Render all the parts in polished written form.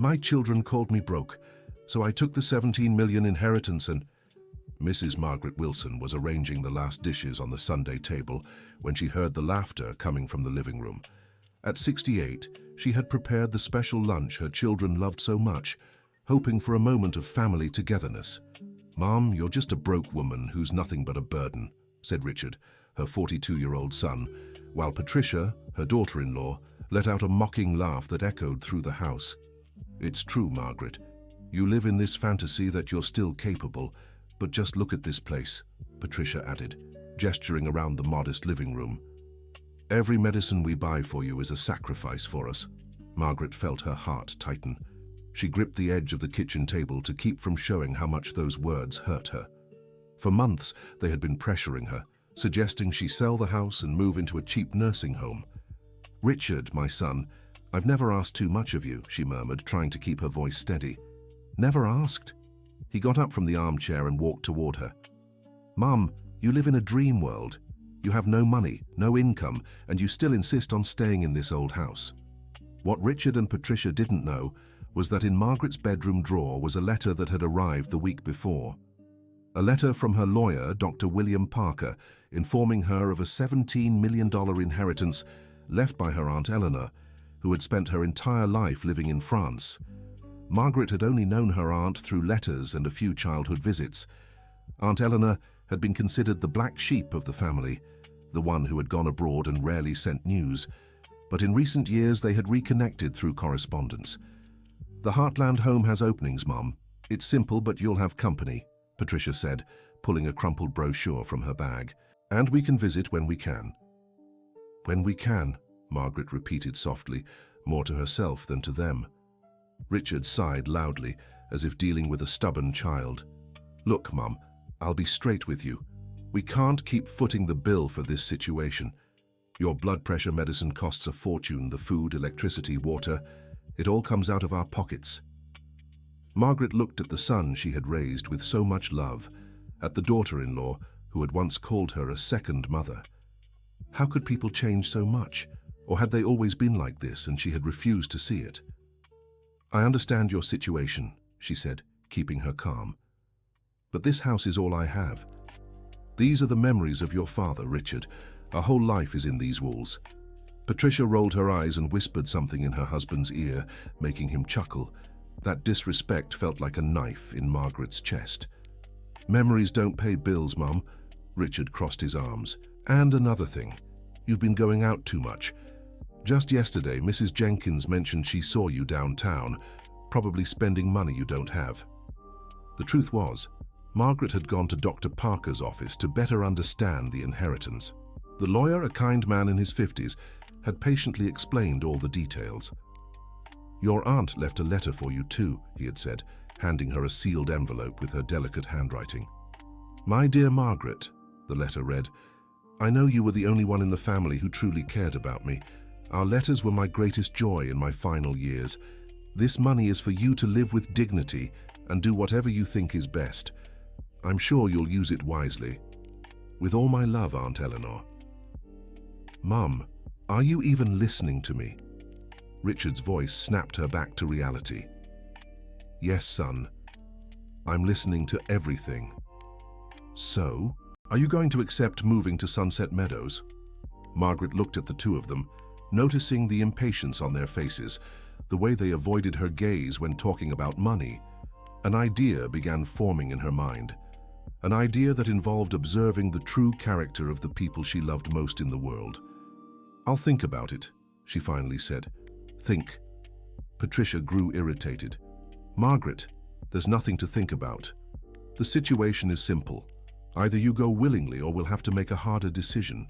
My children called me broke, so I took the 17 million inheritance and... Mrs. Margaret Wilson was arranging the last dishes on the Sunday table when she heard the laughter coming from the living room. At 68, she had prepared the special lunch her children loved so much, hoping for a moment of family togetherness. "Mom, you're just a broke woman who's nothing but a burden," said Richard, her 42-year-old son, while Patricia, her daughter-in-law, let out a mocking laugh that echoed through the house. "It's true, Margaret. You live in this fantasy that you're still capable, but just look at this place," Patricia added, gesturing around the modest living room. "Every medicine we buy for you is a sacrifice for us." Margaret felt her heart tighten. She gripped the edge of the kitchen table to keep from showing how much those words hurt her. For months, they had been pressuring her, suggesting she sell the house and move into a cheap nursing home. "Richard, my son, I've never asked too much of you," she murmured, trying to keep her voice steady. "Never asked?" He got up from the armchair and walked toward her. "Mum, you live in a dream world. You have no money, no income, and you still insist on staying in this old house." What Richard and Patricia didn't know was that in Margaret's bedroom drawer was a letter that had arrived the week before. A letter from her lawyer, Dr. William Parker, informing her of a $17 million inheritance left by her Aunt Eleanor, who had spent her entire life living in France. Margaret had only known her aunt through letters and a few childhood visits. Aunt Eleanor had been considered the black sheep of the family, the one who had gone abroad and rarely sent news. But in recent years they had reconnected through correspondence. "The Heartland home has openings, Mom. It's simple, but you'll have company," Patricia said, pulling a crumpled brochure from her bag. "And we can visit when we can." "When we can," Margaret repeated softly, more to herself than to them. Richard sighed loudly, as if dealing with a stubborn child. "Look, Mum, I'll be straight with you. We can't keep footing the bill for this situation. Your blood pressure medicine costs a fortune, the food, electricity, water. It all comes out of our pockets." Margaret looked at the son she had raised with so much love, at the daughter-in-law who had once called her a second mother. How could people change so much? Or had they always been like this and she had refused to see it? "I understand your situation," she said, keeping her calm. "But this house is all I have. These are the memories of your father, Richard. Our whole life is in these walls." Patricia rolled her eyes and whispered something in her husband's ear, making him chuckle. That disrespect felt like a knife in Margaret's chest. "Memories don't pay bills, Mum." Richard crossed his arms. "And another thing. You've been going out too much. Just yesterday, Mrs. Jenkins mentioned she saw you downtown, probably spending money you don't have." The truth was, Margaret had gone to Dr. Parker's office to better understand the inheritance. The lawyer, a kind man in his 50s, had patiently explained all the details. "Your aunt left a letter for you too," he had said, handing her a sealed envelope with her delicate handwriting. "My dear Margaret," the letter read, "I know you were the only one in the family who truly cared about me. Our letters were my greatest joy in my final years. This money is for you to live with dignity and do whatever you think is best. I'm sure you'll use it wisely. With all my love, Aunt Eleanor." "Mum, are you even listening to me?" Richard's voice snapped her back to reality. "Yes, son. I'm listening to everything." "So, are you going to accept moving to Sunset Meadows?" Margaret looked at the two of them, noticing the impatience on their faces, the way they avoided her gaze when talking about money. An idea began forming in her mind. An idea that involved observing the true character of the people she loved most in the world. "I'll think about it," she finally said. "Think." Patricia grew irritated. "Margaret, there's nothing to think about. The situation is simple. Either you go willingly or we'll have to make a harder decision."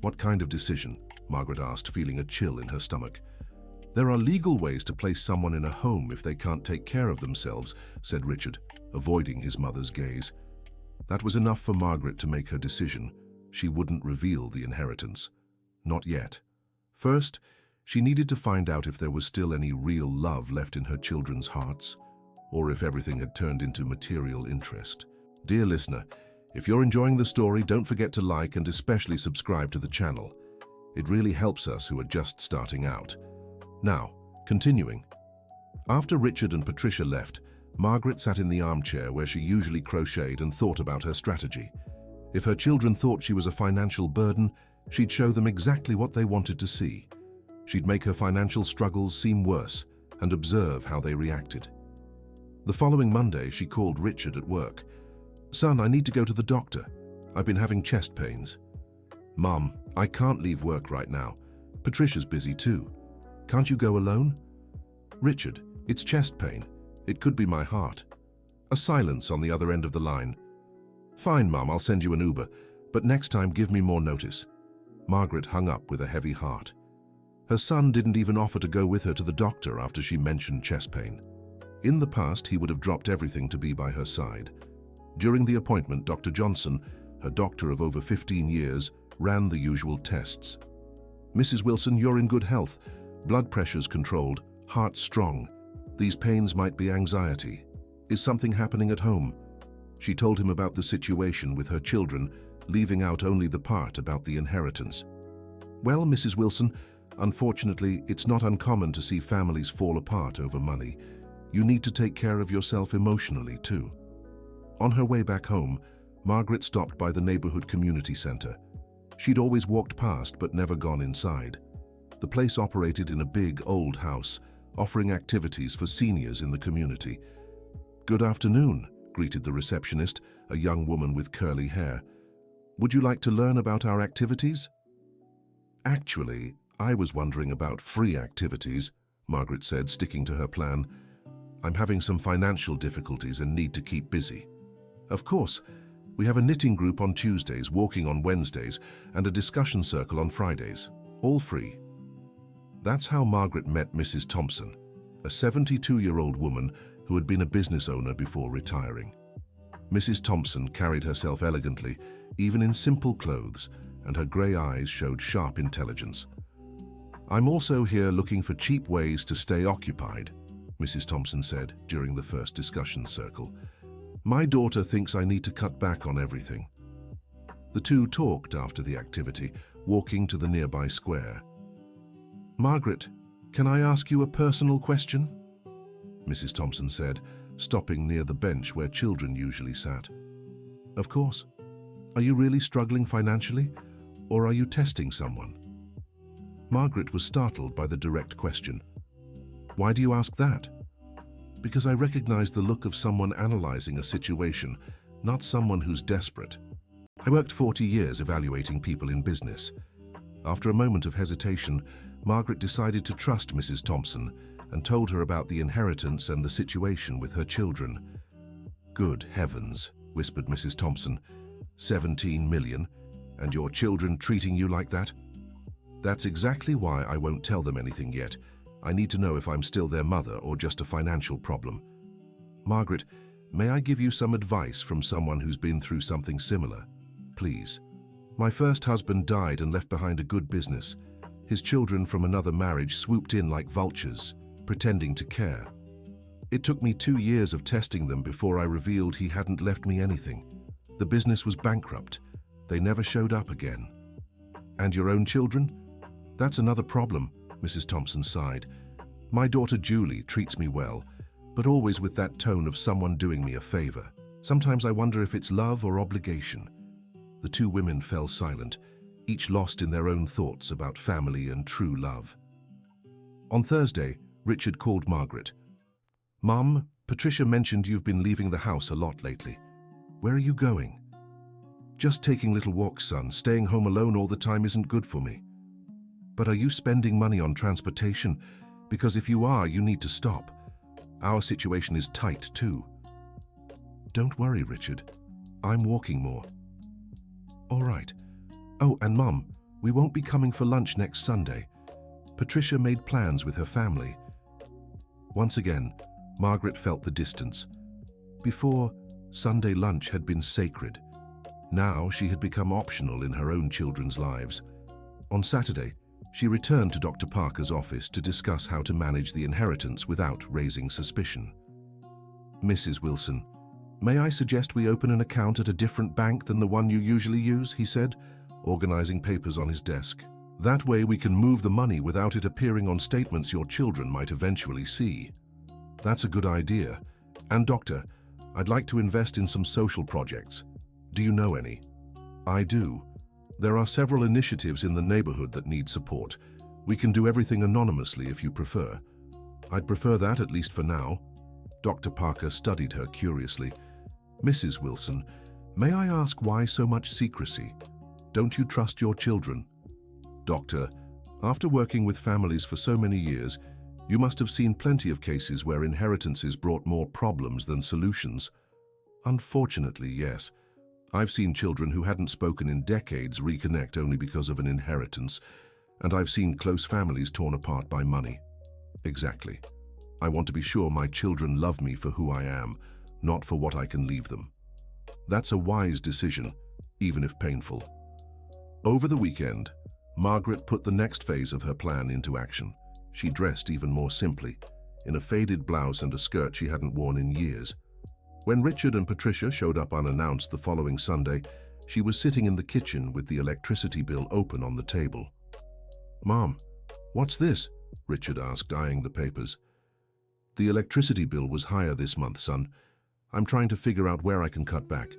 "What kind of decision?" Margaret asked, feeling a chill in her stomach. "There are legal ways to place someone in a home if they can't take care of themselves," said Richard, avoiding his mother's gaze. That was enough for Margaret to make her decision. She wouldn't reveal the inheritance. Not yet. First, she needed to find out if there was still any real love left in her children's hearts, or if everything had turned into material interest. Dear listener, if you're enjoying the story, don't forget to like and especially subscribe to the channel. It really helps us who are just starting out. Now, continuing. After Richard and Patricia left, Margaret sat in the armchair where she usually crocheted and thought about her strategy. If her children thought she was a financial burden, she'd show them exactly what they wanted to see. She'd make her financial struggles seem worse and observe how they reacted. The following Monday, she called Richard at work. "Son, I need to go to the doctor. I've been having chest pains." "Mom, I can't leave work right now. Patricia's busy too. Can't you go alone?" "Richard, it's chest pain. It could be my heart." A silence on the other end of the line. "Fine, Mom, I'll send you an Uber, but next time give me more notice." Margaret hung up with a heavy heart. Her son didn't even offer to go with her to the doctor after she mentioned chest pain. In the past, he would have dropped everything to be by her side. During the appointment, Dr. Johnson, her doctor of over 15 years, ran the usual tests. "Mrs. Wilson, you're in good health. Blood pressure's controlled, heart strong. These pains might be anxiety. Is something happening at home?" She told him about the situation with her children, leaving out only the part about the inheritance. "Well, Mrs. Wilson, unfortunately, it's not uncommon to see families fall apart over money. You need to take care of yourself emotionally, too." On her way back home, Margaret stopped by the neighborhood community center. She'd always walked past but never gone inside. The place operated in a big, old house, offering activities for seniors in the community. "Good afternoon," greeted the receptionist, a young woman with curly hair. "Would you like to learn about our activities?" "Actually, I was wondering about free activities," Margaret said, sticking to her plan. "I'm having some financial difficulties and need to keep busy." "Of course. We have a knitting group on Tuesdays, walking on Wednesdays, and a discussion circle on Fridays. All free." That's how Margaret met Mrs. Thompson, a 72-year-old woman who had been a business owner before retiring. Mrs. Thompson carried herself elegantly, even in simple clothes, and her grey eyes showed sharp intelligence. "I'm also here looking for cheap ways to stay occupied," Mrs. Thompson said during the first discussion circle. "My daughter thinks I need to cut back on everything." The two talked after the activity, walking to the nearby square. "Margaret, can I ask you a personal question?" Mrs. Thompson said, stopping near the bench where children usually sat. "Of course. Are you really struggling financially, or are you testing someone?" Margaret was startled by the direct question. "Why do you ask that?" "Because I recognize the look of someone analyzing a situation, not someone who's desperate. I worked 40 years evaluating people in business." After a moment of hesitation, Margaret decided to trust Mrs. Thompson and told her about the inheritance and the situation with her children. "Good heavens," whispered Mrs. Thompson. 17 million, and your children treating you like that? That's exactly why I won't tell them anything yet. I need to know if I'm still their mother or just a financial problem. Margaret, may I give you some advice from someone who's been through something similar? Please. My first husband died and left behind a good business. His children from another marriage swooped in like vultures, pretending to care. It took me 2 years of testing them before I revealed he hadn't left me anything. The business was bankrupt. They never showed up again. And your own children? That's another problem, Mrs. Thompson sighed. My daughter Julie treats me well, but always with that tone of someone doing me a favor. Sometimes I wonder if it's love or obligation. The two women fell silent, each lost in their own thoughts about family and true love. On Thursday, Richard called Margaret. Mum, Patricia mentioned you've been leaving the house a lot lately. Where are you going? Just taking little walks, son. Staying home alone all the time isn't good for me. But are you spending money on transportation? Because if you are, you need to stop. Our situation is tight too. Don't worry, Richard. I'm walking more. All right. Oh, and Mum, we won't be coming for lunch next Sunday. Patricia made plans with her family. Once again, Margaret felt the distance. Before, Sunday lunch had been sacred. Now she had become optional in her own children's lives. On Saturday, she returned to Dr. Parker's office to discuss how to manage the inheritance without raising suspicion. Mrs. Wilson, may I suggest we open an account at a different bank than the one you usually use, he said, organizing papers on his desk. That way we can move the money without it appearing on statements your children might eventually see. That's a good idea. And doctor, I'd like to invest in some social projects. Do you know any? I do. There are several initiatives in the neighborhood that need support. We can do everything anonymously if you prefer. I'd prefer that, at least for now. Dr. Parker studied her curiously. Mrs. Wilson, may I ask why so much secrecy? Don't you trust your children? Doctor, after working with families for so many years, you must have seen plenty of cases where inheritances brought more problems than solutions. Unfortunately, yes. I've seen children who hadn't spoken in decades reconnect only because of an inheritance, and I've seen close families torn apart by money. Exactly. I want to be sure my children love me for who I am, not for what I can leave them. That's a wise decision, even if painful. Over the weekend, Margaret put the next phase of her plan into action. She dressed even more simply, in a faded blouse and a skirt she hadn't worn in years. When Richard and Patricia showed up unannounced the following Sunday, she was sitting in the kitchen with the electricity bill open on the table. "Mom, what's this?" Richard asked, eyeing the papers. "The electricity bill was higher this month, son. I'm trying to figure out where I can cut back."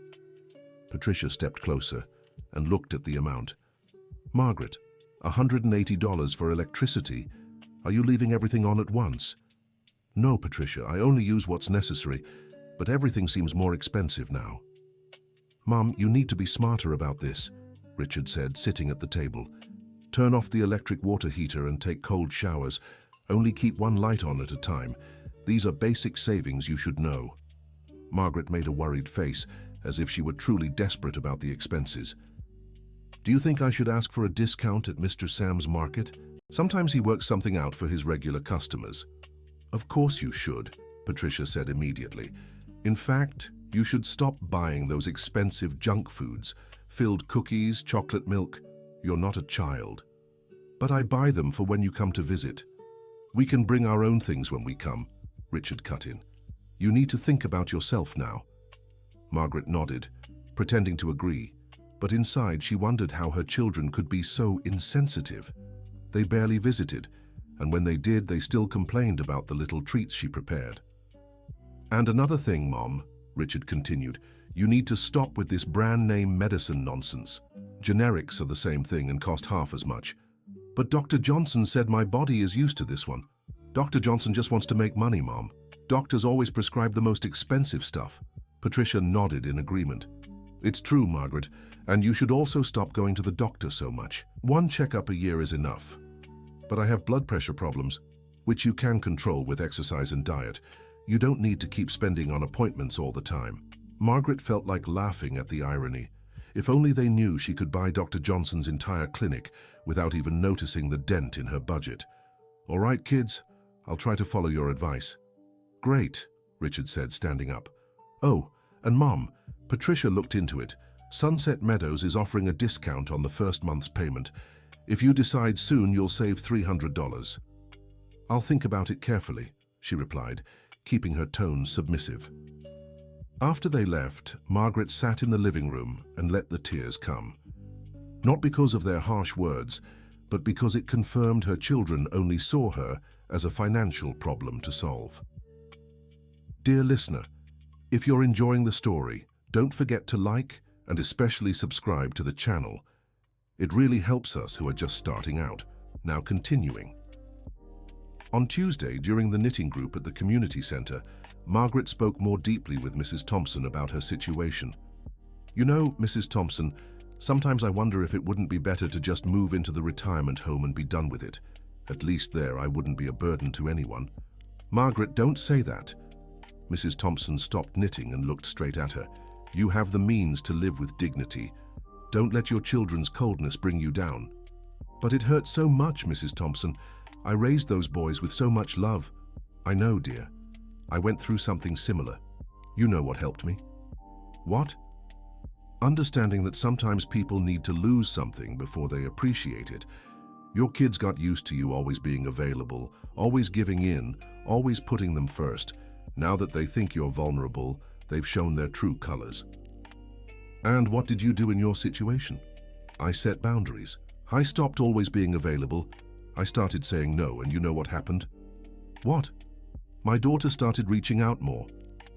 Patricia stepped closer and looked at the amount. "Margaret, $180 for electricity? Are you leaving everything on at once?" "No, Patricia, I only use what's necessary, but everything seems more expensive now." "Mom, you need to be smarter about this," Richard said, sitting at the table. "Turn off the electric water heater and take cold showers. Only keep one light on at a time. These are basic savings you should know." Margaret made a worried face, as if she were truly desperate about the expenses. "Do you think I should ask for a discount at Mr. Sam's Market? Sometimes he works something out for his regular customers." "Of course you should," Patricia said immediately. "In fact, you should stop buying those expensive junk foods, filled cookies, chocolate milk. You're not a child." "But I buy them for when you come to visit." "We can bring our own things when we come," Richard cut in. "You need to think about yourself now." Margaret nodded, pretending to agree, but inside she wondered how her children could be so insensitive. They barely visited, and when they did, they still complained about the little treats she prepared. "And another thing, Mom," Richard continued, "you need to stop with this brand-name medicine nonsense. Generics are the same thing and cost half as much. But Dr. Johnson said my body is used to this one." "Dr. Johnson just wants to make money, Mom. Doctors always prescribe the most expensive stuff." Patricia nodded in agreement. "It's true, Margaret, and you should also stop going to the doctor so much. One checkup a year is enough. But I have blood pressure problems, which you can control with exercise and diet. You don't need to keep spending on appointments all the time." Margaret felt like laughing at the irony. If only they knew she could buy Dr. Johnson's entire clinic without even noticing the dent in her budget. "All right, kids, I'll try to follow your advice." "Great," Richard said, standing up. "Oh, and Mom, Patricia looked into it. Sunset Meadows is offering a discount on the first month's payment. If you decide soon, you'll save $300. "I'll think about it carefully," she replied, keeping her tone submissive. After they left, Margaret sat in the living room and let the tears come. Not because of their harsh words, but because it confirmed her children only saw her as a financial problem to solve. Dear listener, if you're enjoying the story, don't forget to like and especially subscribe to the channel. It really helps us who are just starting out. Now continuing. On Tuesday, during the knitting group at the community center, Margaret spoke more deeply with Mrs. Thompson about her situation. "You know, Mrs. Thompson, sometimes I wonder if it wouldn't be better to just move into the retirement home and be done with it. At least there I wouldn't be a burden to anyone." "Margaret, don't say that." Mrs. Thompson stopped knitting and looked straight at her. "You have the means to live with dignity. Don't let your children's coldness bring you down." "But it hurts so much, Mrs. Thompson. I raised those boys with so much love." "I know, dear. I went through something similar. You know what helped me." "What?" "Understanding that sometimes people need to lose something before they appreciate it. Your kids got used to you always being available, always giving in, always putting them first. Now that they think you're vulnerable, they've shown their true colors." "And what did you do in your situation?" "I set boundaries. I stopped always being available. I started saying no, and you know what happened?" "What?" My daughter started reaching out more.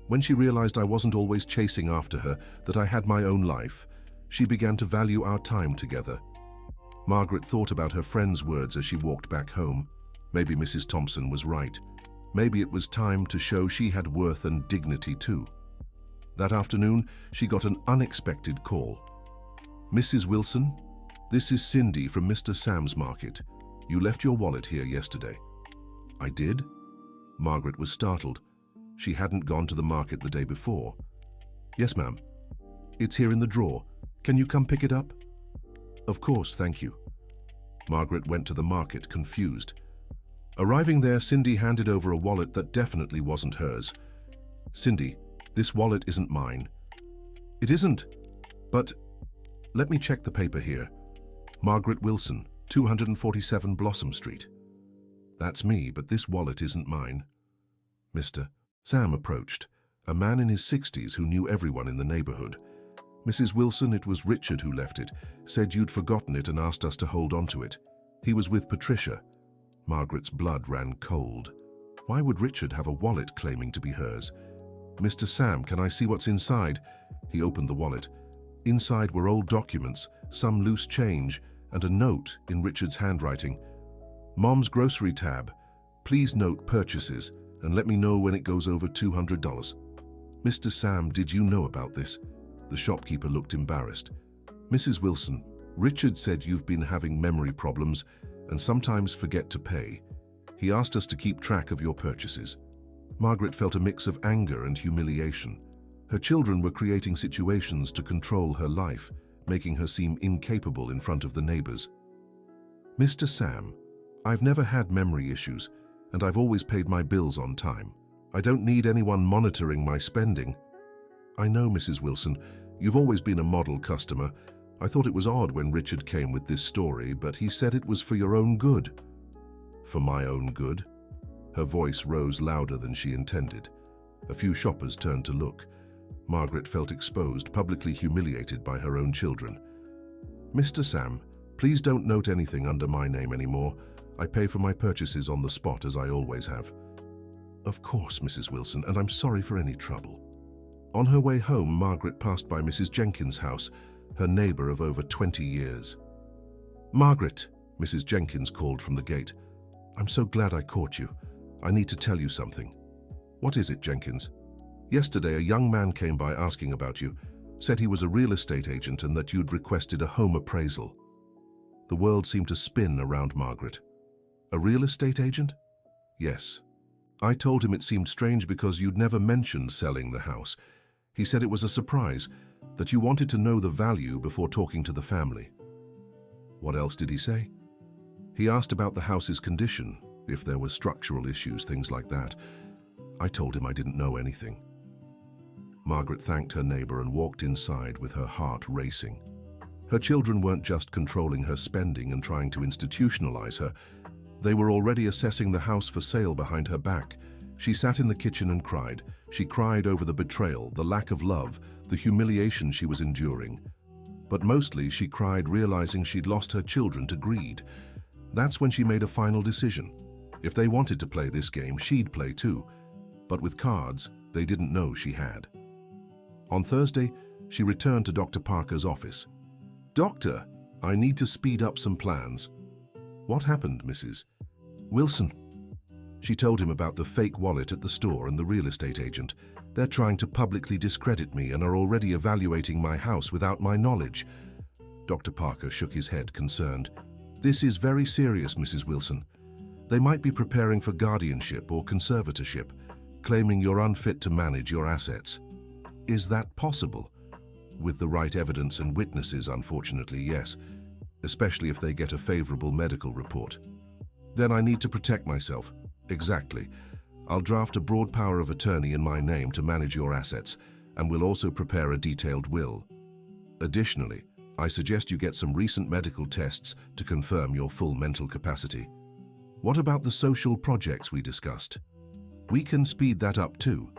When she realized I wasn't always chasing after her, that I had my own life, she began to value our time together. Margaret thought about her friend's words as she walked back home. Maybe Mrs. Thompson was right. Maybe it was time to show she had worth and dignity too. That afternoon, she got an unexpected call. "Mrs. Wilson, this is Cindy from Mr. Sam's Market. You left your wallet here yesterday." "I did?" Margaret was startled. She hadn't gone to the market the day before. "Yes, ma'am. It's here in the drawer. Can you come pick it up?" "Of course, thank you." Margaret went to the market, confused. Arriving there, Cindy handed over a wallet that definitely wasn't hers. "Cindy, this wallet isn't mine." "It isn't? But let me check the paper here. Margaret Wilson, 247 Blossom Street." "That's me, but this wallet isn't mine." "Mr. Sam approached, a man in his 60s who knew everyone in the neighborhood. "Mrs. Wilson, it was Richard who left it, said you'd forgotten it and asked us to hold on to it. He was with Patricia." Margaret's blood ran cold. Why would Richard have a wallet claiming to be hers? "Mr. Sam, can I see what's inside?" He opened the wallet. Inside were old documents, some loose change, and a note in Richard's handwriting. "Mom's grocery tab. Please note purchases and let me know when it goes over $200. "Mr. Sam, did you know about this?" The shopkeeper looked embarrassed. "Mrs. Wilson, Richard said you've been having memory problems and sometimes forget to pay. He asked us to keep track of your purchases." Margaret felt a mix of anger and humiliation. Her children were creating situations to control her life, making her seem incapable in front of the neighbors. "Mr. Sam, I've never had memory issues, and I've always paid my bills on time. I don't need anyone monitoring my spending." "I know, Mrs. Wilson. You've always been a model customer. I thought it was odd when Richard came with this story, but he said it was for your own good." "For my own good?" Her voice rose louder than she intended. A few shoppers turned to look. Margaret felt exposed, publicly humiliated by her own children. "Mr. Sam, please don't note anything under my name anymore. I pay for my purchases on the spot as I always have." "Of course, Mrs. Wilson, and I'm sorry for any trouble." On her way home, Margaret passed by Mrs. Jenkins' house, her neighbor of over 20 years. "Margaret," Mrs. Jenkins called from the gate. "I'm so glad I caught you. I need to tell you something." "What is it, Jenkins?" "Yesterday, a young man came by asking about you, said he was a real estate agent and that you'd requested a home appraisal." The world seemed to spin around Margaret. "A real estate agent?" "Yes. I told him it seemed strange because you'd never mentioned selling the house. He said it was a surprise, that you wanted to know the value before talking to the family." "What else did he say?" "He asked about the house's condition, if there were structural issues, things like that. I told him I didn't know anything." Margaret thanked her neighbor and walked inside with her heart racing. Her children weren't just controlling her spending and trying to institutionalize her. They were already assessing the house for sale behind her back. She sat in the kitchen and cried. She cried over the betrayal, the lack of love, the humiliation she was enduring. But mostly she cried realizing she'd lost her children to greed. That's when she made a final decision. If they wanted to play this game, she'd play too. But with cards, they didn't know she had. On Thursday, she returned to Dr. Parker's office. "Doctor, I need to speed up some plans." "What happened, Mrs. Wilson?" She told him about the fake wallet at the store and the real estate agent. "They're trying to publicly discredit me and are already evaluating my house without my knowledge." Dr. Parker shook his head, concerned. "This is very serious, Mrs. Wilson. They might be preparing for guardianship or conservatorship, claiming you're unfit to manage your assets." "Is that possible?" "With the right evidence and witnesses, unfortunately, yes, especially if they get a favorable medical report." "Then I need to protect myself." "Exactly. I'll draft a broad power of attorney in my name to manage your assets, and we'll also prepare a detailed will. Additionally, I suggest you get some recent medical tests to confirm your full mental capacity." "What about the social projects we discussed?" "We can speed that up too.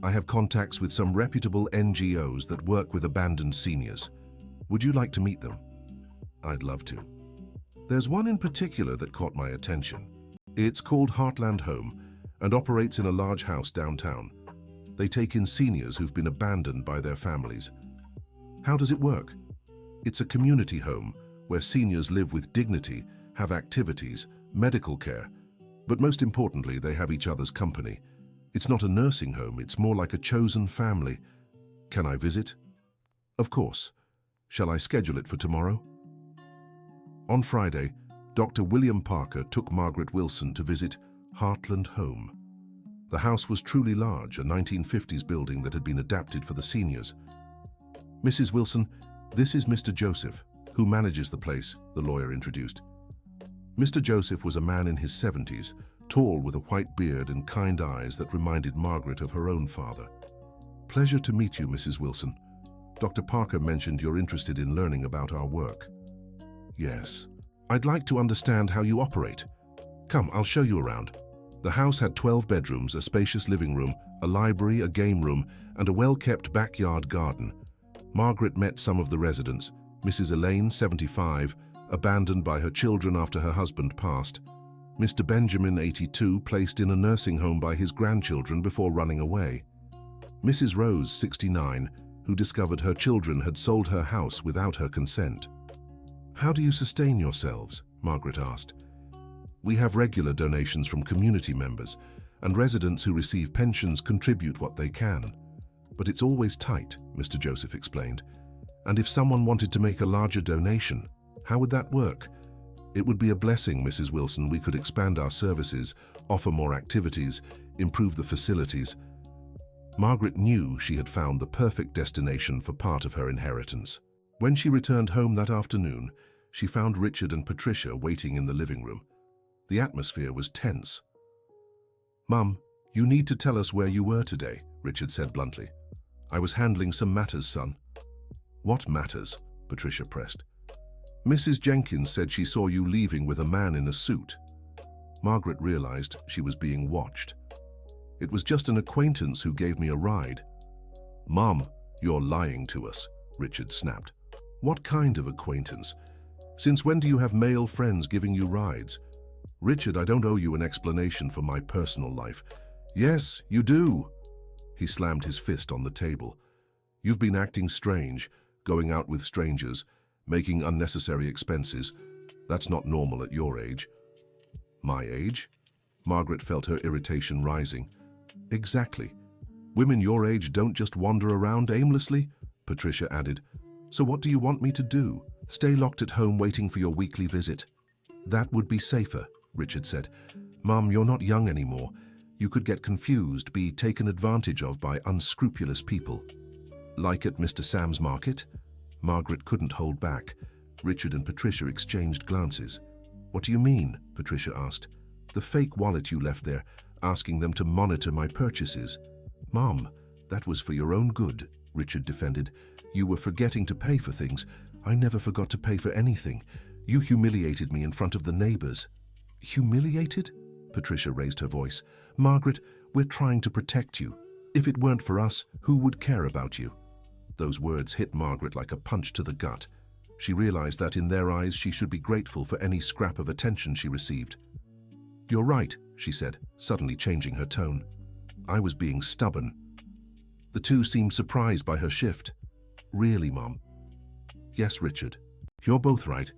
I have contacts with some reputable NGOs that work with abandoned seniors. Would you like to meet them?" "I'd love to." "There's one in particular that caught my attention. It's called Heartland Home. and operates in a large house downtown. They take in seniors who've been abandoned by their families. How does it work? It's a community home where seniors live with dignity, have activities, medical care, but most importantly, they have each other's company. It's not a nursing home, it's more like a chosen family. Can I visit? Of course. Shall I schedule it for tomorrow? On Friday, Dr. William Parker took Margaret Wilson to visit Heartland Home. The house was truly large, a 1950s building that had been adapted for the seniors. Mrs. Wilson, this is Mr. Joseph, who manages the place, the lawyer introduced. Mr. Joseph was a man in his 70s, tall with a white beard and kind eyes that reminded Margaret of her own father. Pleasure to meet you, Mrs. Wilson. Dr. Parker mentioned you're interested in learning about our work. Yes. I'd like to understand how you operate. Come, I'll show you around. The house had 12 bedrooms, a spacious living room, a library, a game room, and a well-kept backyard garden. Margaret met some of the residents. Mrs. Elaine, 75, abandoned by her children after her husband passed. Mr. Benjamin, 82, placed in a nursing home by his grandchildren before running away. Mrs. Rose, 69, who discovered her children had sold her house without her consent. How do you sustain yourselves? Margaret asked. We have regular donations from community members, and residents who receive pensions contribute what they can. But it's always tight, Mr. Joseph explained. And if someone wanted to make a larger donation, how would that work? It would be a blessing, Mrs. Wilson. We could expand our services, offer more activities, improve the facilities. Margaret knew she had found the perfect destination for part of her inheritance. When she returned home that afternoon, she found Richard and Patricia waiting in the living room. The atmosphere was tense. Mum, you need to tell us where you were today, Richard said bluntly. I was handling some matters, son. What matters? Patricia pressed. Mrs. Jenkins said she saw you leaving with a man in a suit. Margaret realized she was being watched. It was just an acquaintance who gave me a ride. Mum, you're lying to us, Richard snapped. What kind of acquaintance? Since when do you have male friends giving you rides? Richard, I don't owe you an explanation for my personal life. Yes, you do. He slammed his fist on the table. You've been acting strange, going out with strangers, making unnecessary expenses. That's not normal at your age. My age? Margaret felt her irritation rising. Exactly. Women your age don't just wander around aimlessly, Patricia added. So what do you want me to do? Stay locked at home waiting for your weekly visit? That would be safer, Richard said. Mum, you're not young anymore. You could get confused, be taken advantage of by unscrupulous people. Like at Mr. Sam's market? Margaret couldn't hold back. Richard and Patricia exchanged glances. What do you mean? Patricia asked. The fake wallet you left there, asking them to monitor my purchases. Mom, that was for your own good, Richard defended. You were forgetting to pay for things. I never forgot to pay for anything. You humiliated me in front of the neighbors. Humiliated? Patricia raised her voice. Margaret, we're trying to protect you. If it weren't for us, who would care about you? Those words hit Margaret like a punch to the gut. She realized that in their eyes she should be grateful for any scrap of attention she received. You're right, she said, suddenly changing her tone. I was being stubborn. The two seemed surprised by her shift. Really, Mom? Yes, Richard. You're both right.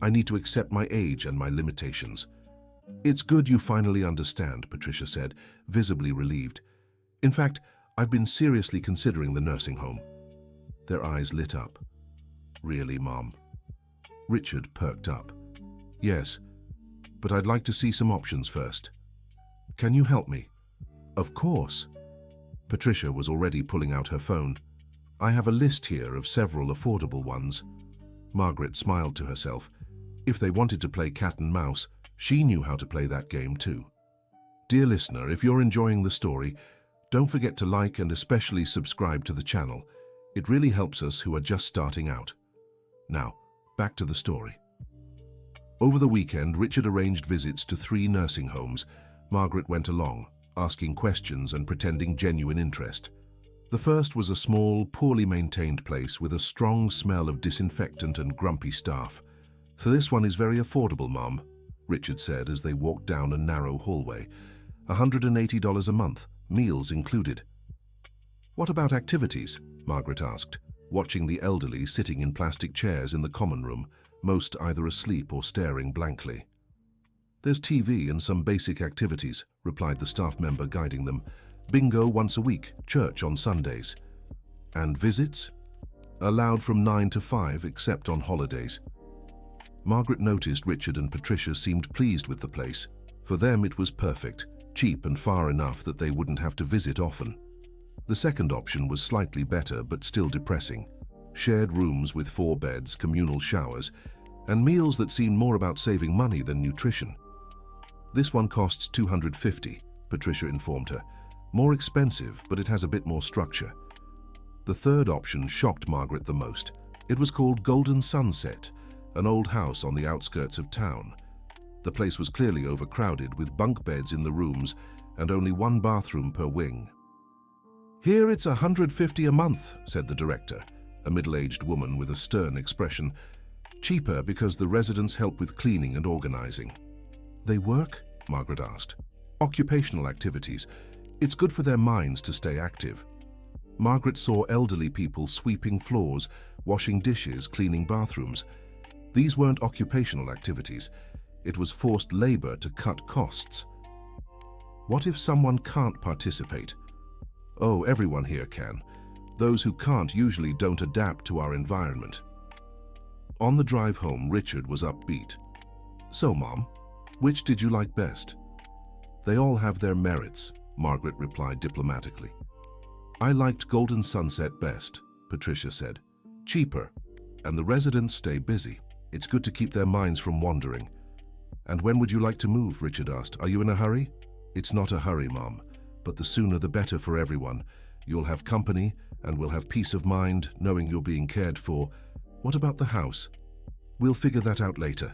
I need to accept my age and my limitations. It's good you finally understand, Patricia said, visibly relieved. In fact, I've been seriously considering the nursing home. Their eyes lit up. Really, Mom? Richard perked up. Yes, but I'd like to see some options first. Can you help me? Of course. Patricia was already pulling out her phone. I have a list here of several affordable ones. Margaret smiled to herself. If they wanted to play cat and mouse, she knew how to play that game too. Dear listener, if you're enjoying the story, don't forget to like and especially subscribe to the channel. It really helps us who are just starting out. Now, back to the story. Over the weekend, Richard arranged visits to 3 nursing homes. Margaret went along, asking questions and pretending genuine interest. The first was a small, poorly maintained place with a strong smell of disinfectant and grumpy staff. So this one is very affordable, Mom, Richard said as they walked down a narrow hallway. $180 a month, meals included. What about activities? Margaret asked, watching the elderly sitting in plastic chairs in the common room, most either asleep or staring blankly. There's TV and some basic activities, replied the staff member guiding them. Bingo once a week, church on Sundays. And visits? Allowed from 9 to 5 except on holidays. Margaret noticed Richard and Patricia seemed pleased with the place. For them it was perfect, cheap and far enough that they wouldn't have to visit often. The second option was slightly better but still depressing. Shared rooms with 4 beds, communal showers, and meals that seemed more about saving money than nutrition. This one costs $250, Patricia informed her. More expensive, but it has a bit more structure. The third option shocked Margaret the most. It was called Golden Sunset, an old house on the outskirts of town. The place was clearly overcrowded with bunk beds in the rooms and only 1 bathroom per wing. Here it's $150 a month, said the director, a middle-aged woman with a stern expression. Cheaper because the residents help with cleaning and organizing. They work? Margaret asked. Occupational activities. It's good for their minds to stay active. Margaret saw elderly people sweeping floors, washing dishes, cleaning bathrooms. These weren't occupational activities. It was forced labor to cut costs. What if someone can't participate? Oh, everyone here can. Those who can't usually don't adapt to our environment. On the drive home, Richard was upbeat. So, Mom, which did you like best? They all have their merits, Margaret replied diplomatically. I liked Golden Sunset best, Patricia said. Cheaper, and the residents stay busy. It's good to keep their minds from wandering. And when would you like to move? Richard asked. Are you in a hurry? It's not a hurry, Mom, but the sooner the better for everyone. You'll have company, and we'll have peace of mind, knowing you're being cared for. What about the house? We'll figure that out later.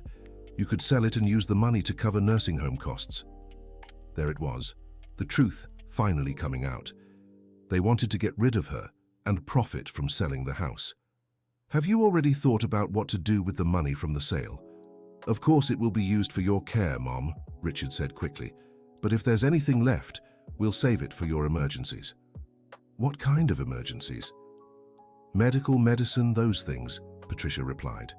You could sell it and use the money to cover nursing home costs. There it was, the truth finally coming out. They wanted to get rid of her and profit from selling the house. Have you already thought about what to do with the money from the sale? Of course it will be used for your care, Mom, Richard said quickly. But if there's anything left, we'll save it for your emergencies. What kind of emergencies? Medical, medicine, those things, Patricia replied.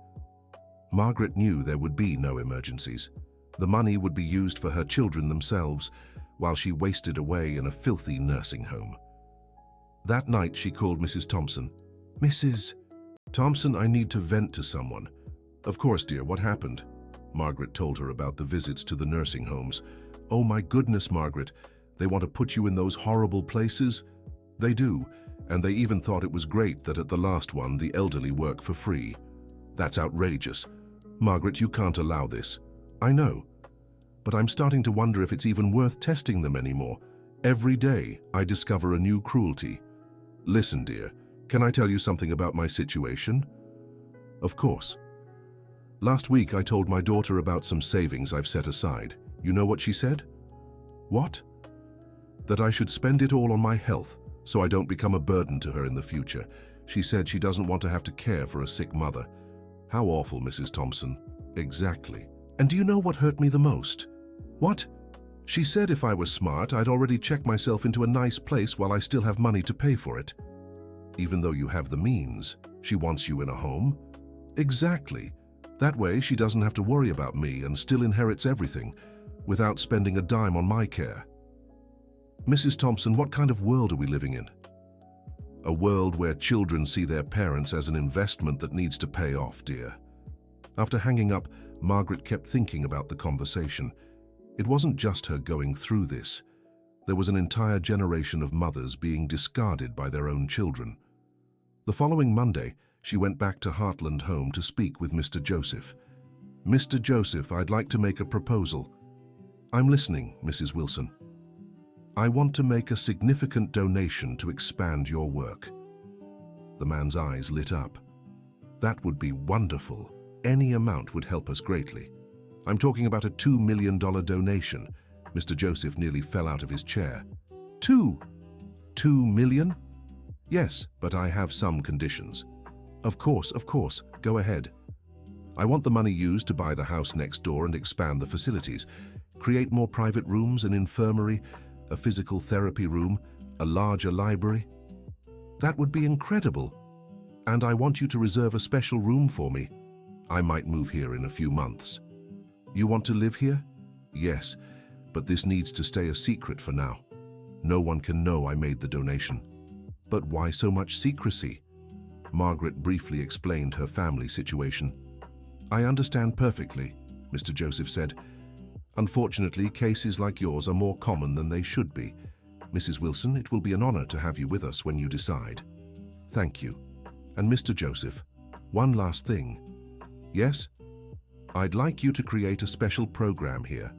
Margaret knew there would be no emergencies. The money would be used for her children themselves, while she wasted away in a filthy nursing home. That night she called Mrs. Thompson. Mrs. Thompson, I need to vent to someone. Of course, dear, what happened? Margaret told her about the visits to the nursing homes. Oh my goodness, Margaret, they want to put you in those horrible places? They do, and they even thought it was great that at the last one the elderly work for free. That's outrageous. Margaret, you can't allow this. I know, but I'm starting to wonder if it's even worth testing them anymore. Every day I discover a new cruelty. Listen, dear, can I tell you something about my situation? Of course. Last week I told my daughter about some savings I've set aside. You know what she said? What? That I should spend it all on my health, so I don't become a burden to her in the future. She said she doesn't want to have to care for a sick mother. How awful, Mrs. Thompson. Exactly. And do you know what hurt me the most? What? She said if I was smart, I'd already check myself into a nice place while I still have money to pay for it. Even though you have the means, she wants you in a home? Exactly. That way she doesn't have to worry about me and still inherits everything, without spending a dime on my care. Mrs. Thompson, what kind of world are we living in? A world where children see their parents as an investment that needs to pay off, dear. After hanging up, Margaret kept thinking about the conversation. It wasn't just her going through this. There was an entire generation of mothers being discarded by their own children. The following Monday, she went back to Heartland Home to speak with Mr. Joseph. Mr. Joseph, I'd like to make a proposal. I'm listening, Mrs. Wilson. I want to make a significant donation to expand your work. The man's eyes lit up. That would be wonderful. Any amount would help us greatly. I'm talking about a $2 million donation. Mr. Joseph nearly fell out of his chair. $2 million? Yes, but I have some conditions. Of course, go ahead. I want the money used to buy the house next door and expand the facilities. Create more private rooms, an infirmary, a physical therapy room, a larger library? That would be incredible. And I want you to reserve a special room for me. I might move here in a few months. You want to live here? Yes, but this needs to stay a secret for now. No one can know I made the donation. But why so much secrecy? Margaret briefly explained her family situation. I understand perfectly, Mr. Joseph said. Unfortunately, cases like yours are more common than they should be. Mrs. Wilson, it will be an honor to have you with us when you decide. Thank you. And Mr. Joseph, one last thing. Yes? I'd like you to create a special program here.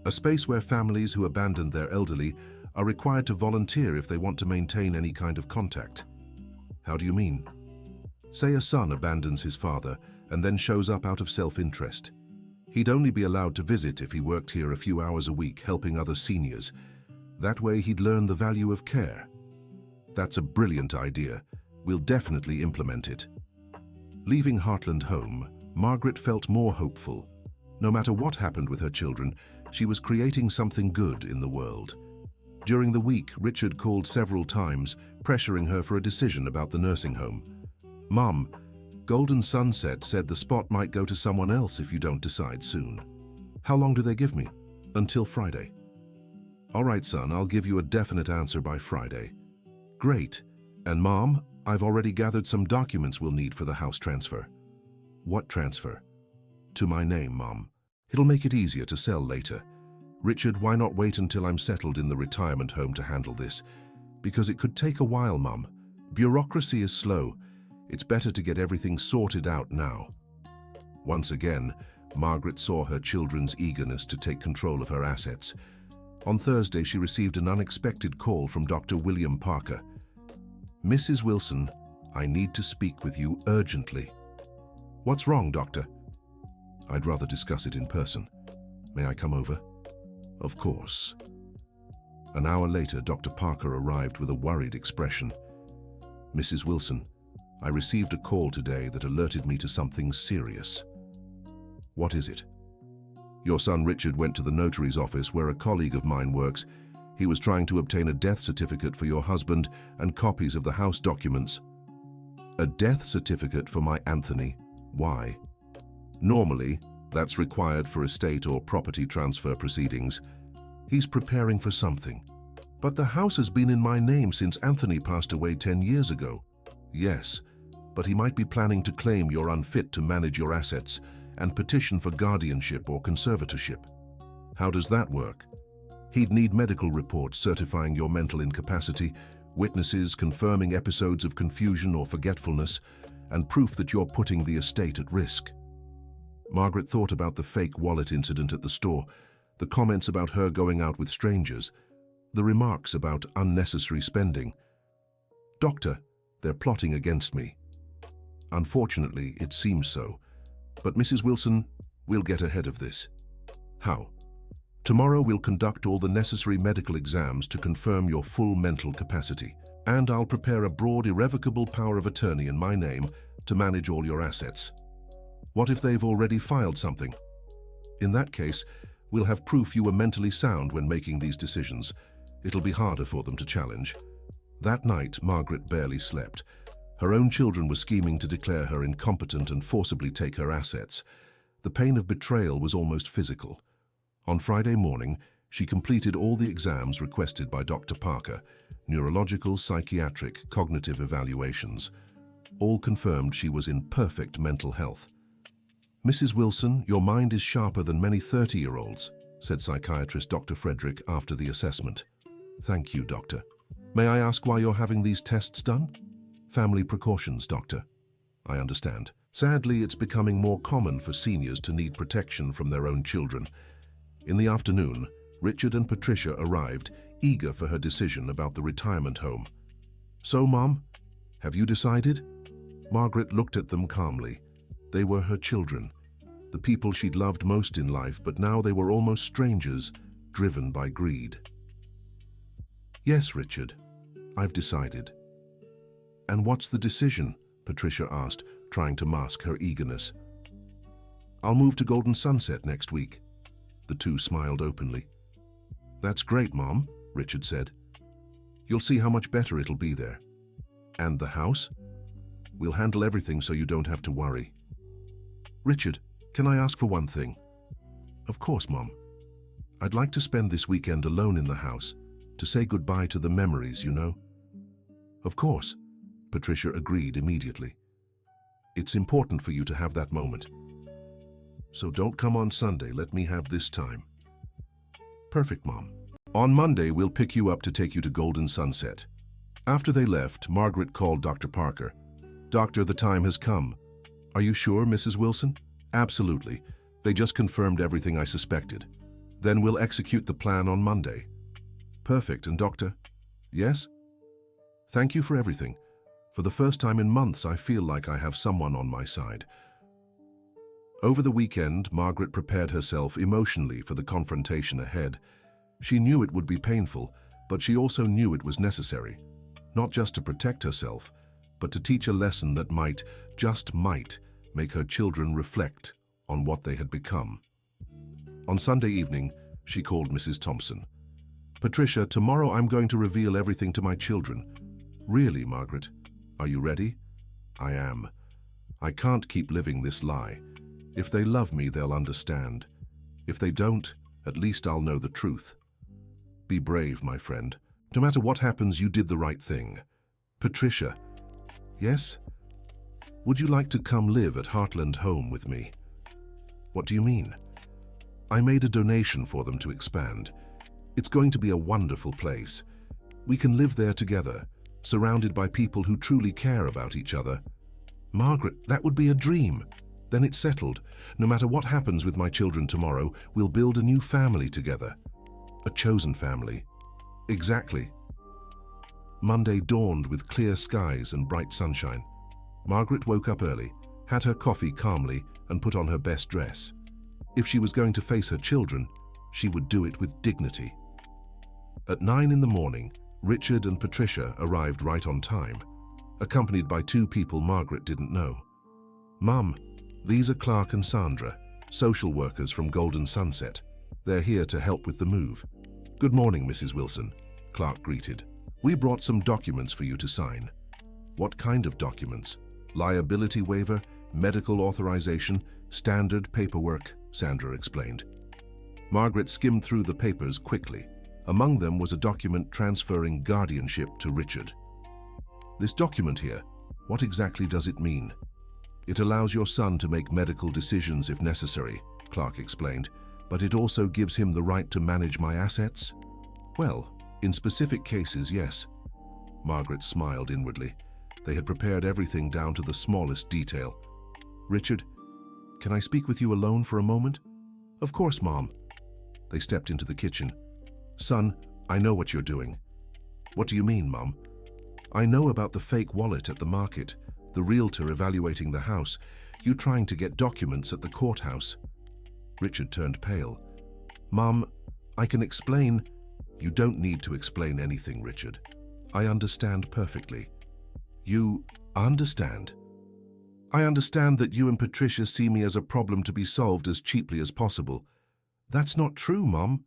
A space where families who abandon their elderly are required to volunteer if they want to maintain any kind of contact. How do you mean? Say a son abandons his father and then shows up out of self-interest. He'd only be allowed to visit if he worked here a few hours a week helping other seniors. That way he'd learn the value of care. That's a brilliant idea. We'll definitely implement it. Leaving Heartland home, Margaret felt more hopeful. No matter what happened with her children, she was creating something good in the world. During the week, Richard called several times, pressuring her for a decision about the nursing home. Mom, Golden Sunset said the spot might go to someone else if you don't decide soon. How long do they give me? Until Friday. All right, son, I'll give you a definite answer by Friday. Great. And Mom, I've already gathered some documents we'll need for the house transfer. What transfer? To my name, Mom. It'll make it easier to sell later. Richard, why not wait until I'm settled in the retirement home to handle this? Because it could take a while, Mum. Bureaucracy is slow. It's better to get everything sorted out now. Once again, Margaret saw her children's eagerness to take control of her assets. On Thursday, she received an unexpected call from Dr. William Parker. Mrs. Wilson, I need to speak with you urgently. What's wrong, Doctor? I'd rather discuss it in person. May I come over? Of course. An hour later, Dr. Parker arrived with a worried expression. Mrs. Wilson, I received a call today that alerted me to something serious. What is it? Your son Richard went to the notary's office where a colleague of mine works. He was trying to obtain a death certificate for your husband and copies of the house documents. A death certificate for my Anthony. Why? Normally, that's required for estate or property transfer proceedings. He's preparing for something. But the house has been in my name since Anthony passed away 10 years ago. Yes, but he might be planning to claim you're unfit to manage your assets and petition for guardianship or conservatorship. How does that work? He'd need medical reports certifying your mental incapacity, witnesses confirming episodes of confusion or forgetfulness, and proof that you're putting the estate at risk. Margaret thought about the fake wallet incident at the store, the comments about her going out with strangers, the remarks about unnecessary spending. Doctor, they're plotting against me. Unfortunately, it seems so. But Mrs. Wilson, we'll get ahead of this. How? Tomorrow we'll conduct all the necessary medical exams to confirm your full mental capacity, and I'll prepare a broad, irrevocable power of attorney in my name to manage all your assets. What if they've already filed something? In that case, we'll have proof you were mentally sound when making these decisions. It'll be harder for them to challenge. That night, Margaret barely slept. Her own children were scheming to declare her incompetent and forcibly take her assets. The pain of betrayal was almost physical. On Friday morning, she completed all the exams requested by Dr. Parker, neurological, psychiatric, cognitive evaluations. All confirmed she was in perfect mental health. Mrs. Wilson, your mind is sharper than many 30-year-olds, said psychiatrist Dr. Frederick after the assessment. Thank you, doctor. May I ask why you're having these tests done? Family precautions, doctor. I understand. Sadly, it's becoming more common for seniors to need protection from their own children. In the afternoon, Richard and Patricia arrived, eager for her decision about the retirement home. So, Mom, have you decided? Margaret looked at them calmly. They were her children, the people she'd loved most in life, but now they were almost strangers, driven by greed. Yes, Richard, I've decided. And what's the decision? Patricia asked, trying to mask her eagerness. I'll move to Golden Sunset next week. The two smiled openly. "That's great, Mom," Richard said. "You'll see how much better it'll be there. And the house? We'll handle everything so you don't have to worry." "Richard, can I ask for one thing?" "Of course, Mom. I'd like to spend this weekend alone in the house, to say goodbye to the memories, you know." "Of course," Patricia agreed immediately. "It's important for you to have that moment. So don't come on Sunday, let me have this time." "Perfect, Mom. On Monday, we'll pick you up to take you to Golden Sunset." After they left, Margaret called Dr. Parker. "Doctor, the time has come." "Are you sure, Mrs. Wilson?" "Absolutely. They just confirmed everything I suspected. Then we'll execute the plan on Monday." "Perfect. And Doctor?" "Yes?" "Thank you for everything. For the first time in months, I feel like I have someone on my side." Over the weekend, Margaret prepared herself emotionally for the confrontation ahead. She knew it would be painful, but she also knew it was necessary. Not just to protect herself, but to teach a lesson that might, just might, make her children reflect on what they had become. On Sunday evening, she called Mrs. Thompson. "Patricia, tomorrow I'm going to reveal everything to my children." "Really, Margaret? Are you ready?" "I am. I can't keep living this lie. If they love me, they'll understand. If they don't, at least I'll know the truth." "Be brave, my friend. No matter what happens, you did the right thing." "Patricia." "Yes?" "Would you like to come live at Heartland Home with me?" "What do you mean?" "I made a donation for them to expand. It's going to be a wonderful place. We can live there together, surrounded by people who truly care about each other." "Margaret, that would be a dream." "Then it's settled. No matter what happens with my children tomorrow, we'll build a new family together. A chosen family." "Exactly." Monday dawned with clear skies and bright sunshine. Margaret woke up early, had her coffee calmly, and put on her best dress. If she was going to face her children, she would do it with dignity. At 9 in the morning, Richard and Patricia arrived right on time, accompanied by two people Margaret didn't know. "Mum, these are Clark and Sandra, social workers from Golden Sunset. They're here to help with the move." "Good morning, Mrs. Wilson," Clark greeted. "We brought some documents for you to sign." "What kind of documents?" "Liability waiver, medical authorization, standard paperwork," Sandra explained. Margaret skimmed through the papers quickly. Among them was a document transferring guardianship to Richard. "This document here, what exactly does it mean?" "It allows your son to make medical decisions if necessary," Clark explained, "but it also gives him the right to manage my assets?" "Well, in specific cases, yes." Margaret smiled inwardly. They had prepared everything down to the smallest detail. "Richard, can I speak with you alone for a moment?" "Of course, Mom." They stepped into the kitchen. "Son, I know what you're doing." "What do you mean, Mom?" "I know about the fake wallet at the market, the realtor evaluating the house, you trying to get documents at the courthouse." Richard turned pale. "Mom, I can explain." "You don't need to explain anything, Richard. I understand perfectly." "You understand?" "I understand that you and Patricia see me as a problem to be solved as cheaply as possible." "That's not true, Mom."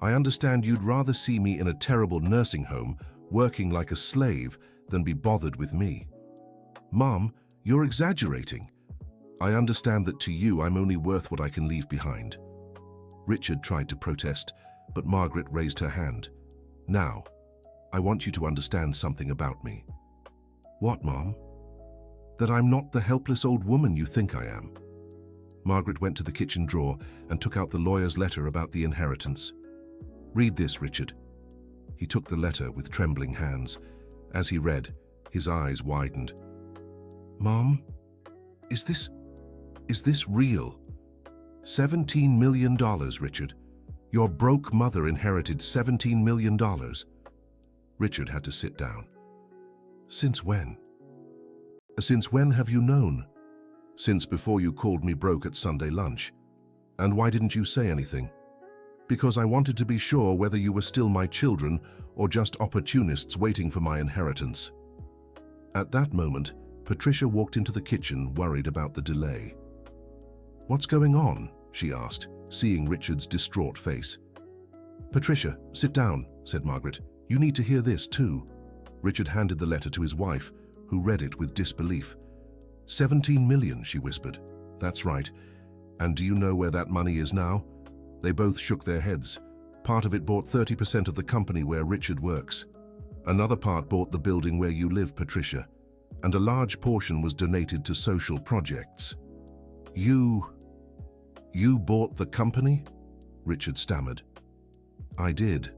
"I understand you'd rather see me in a terrible nursing home, working like a slave, than be bothered with me." "Mom, you're exaggerating." "I understand that to you I'm only worth what I can leave behind." Richard tried to protest, but Margaret raised her hand. "Now, I want you to understand something about me." "What, Mom?" "That I'm not the helpless old woman you think I am." Margaret went to the kitchen drawer and took out the lawyer's letter about the inheritance. "Read this, Richard." He took the letter with trembling hands. As he read, his eyes widened. "Mom, is this real? $17 million, Richard. Your broke mother inherited $17 million. Richard had to sit down. "Since when?" "Since when have you known?" "Since before you called me broke at Sunday lunch." "And why didn't you say anything?" "Because I wanted to be sure whether you were still my children or just opportunists waiting for my inheritance." At that moment, Patricia walked into the kitchen, worried about the delay. "What's going on?" she asked. seeing Richard's distraught face. "Patricia, sit down," said Margaret. "You need to hear this too." Richard handed the letter to his wife, who read it with disbelief. 17 million, she whispered. "That's right. And do you know where that money is now?" They both shook their heads. Part of it bought 30% of the company where Richard works. Another part bought the building where you live, Patricia. And a large portion was donated to social projects. You bought the company?" Richard stammered. "I did.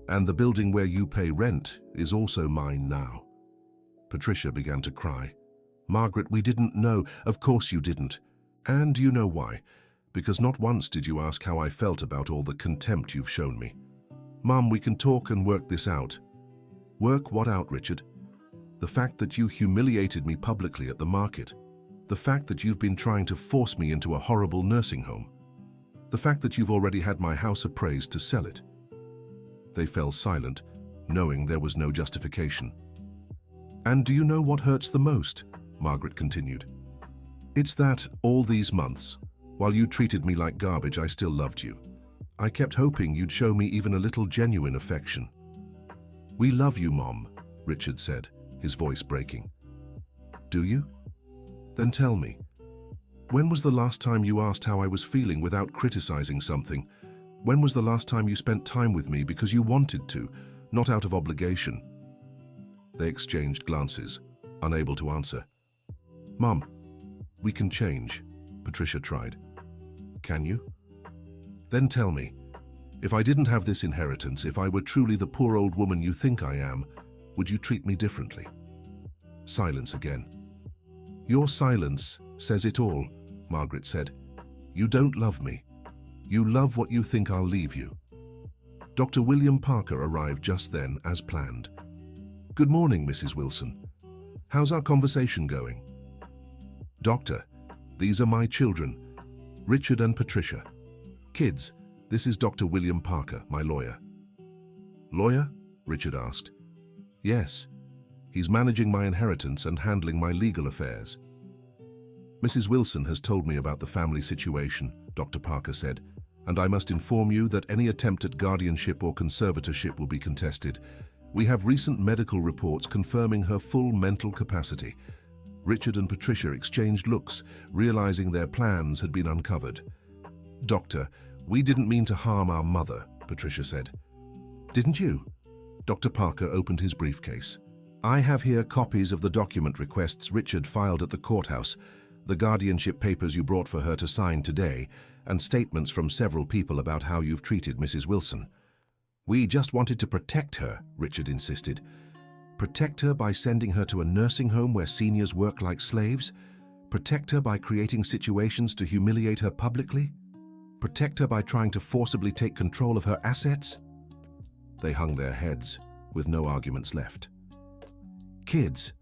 And the building where you pay rent is also mine now." Patricia began to cry. "Margaret, we didn't know." "Of course you didn't. And you know why? Because not once did you ask how I felt about all the contempt you've shown me. Mum, we can talk and work this out." "Work what out, Richard?" "The fact that you humiliated me publicly at the market. The fact that you've been trying to force me into a horrible nursing home. The fact that you've already had my house appraised to sell it." They fell silent, knowing there was no justification. "And do you know what hurts the most?" Margaret continued. "It's that, all these months, while you treated me like garbage, I still loved you. I kept hoping you'd show me even a little genuine affection." "We love you, Mom," Richard said, his voice breaking. "Do you? Then tell me. When was the last time you asked how I was feeling without criticizing something? When was the last time you spent time with me because you wanted to, not out of obligation?" They exchanged glances, unable to answer. "Mom, we can change," Patricia tried. "Can you? Then tell me, if I didn't have this inheritance, if I were truly the poor old woman you think I am, would you treat me differently?" Silence again. "Your silence says it all," Margaret said. "You don't love me. You love what you think I'll leave you." Dr. William Parker arrived just then, as planned. "Good morning, Mrs. Wilson. How's our conversation going?" "Doctor, these are my children, Richard and Patricia. Kids, this is Dr. William Parker, my lawyer." "Lawyer?" Richard asked. "Yes. He's managing my inheritance and handling my legal affairs." "Mrs. Wilson has told me about the family situation," Dr. Parker said, "and I must inform you that any attempt at guardianship or conservatorship will be contested. We have recent medical reports confirming her full mental capacity." Richard and Patricia exchanged looks, realizing their plans had been uncovered. "Doctor, we didn't mean to harm our mother," Patricia said. "Didn't you?" Dr. Parker opened his briefcase. "I have here copies of the document requests Richard filed at the courthouse, the guardianship papers you brought for her to sign today, and statements from several people about how you've treated Mrs. Wilson." "We just wanted to protect her," Richard insisted. "Protect her by sending her to a nursing home where seniors work like slaves? Protect her by creating situations to humiliate her publicly? Protect her by trying to forcibly take control of her assets?" They hung their heads, with no arguments left. "Kids,"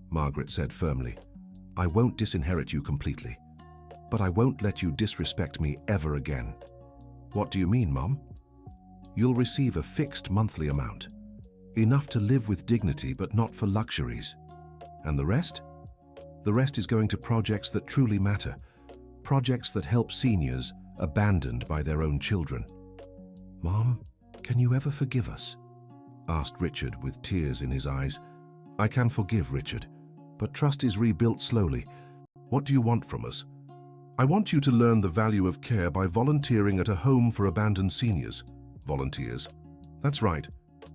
Margaret said firmly, "I won't disinherit you completely, but I won't let you disrespect me ever again." "What do you mean, Mom?" "You'll receive a fixed monthly amount, enough to live with dignity but not for luxuries. And the rest? The rest is going to projects that truly matter, projects that help seniors abandoned by their own children." "Mom, can you ever forgive us?" asked Richard with tears in his eyes. "I can forgive, Richard, but trust is rebuilt slowly. What do you want from us?" "I want you to learn the value of care by volunteering at a home for abandoned seniors." "Volunteers?" "That's right.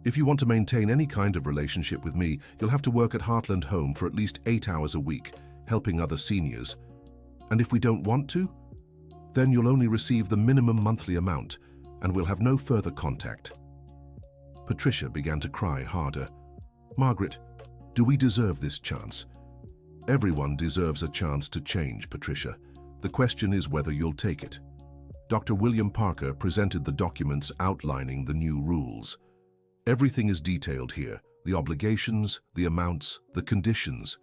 If you want to maintain any kind of relationship with me, you'll have to work at Heartland Home for at least 8 hours a week, helping other seniors. And if we don't want to, then you'll only receive the minimum monthly amount, and we'll have no further contact." Patricia began to cry harder. "Margaret, do we deserve this chance?" "Everyone deserves a chance to change, Patricia. The question is whether you'll take it." Dr. William Parker presented the documents outlining the new rules. "Everything is detailed here, the obligations, the amounts, the conditions.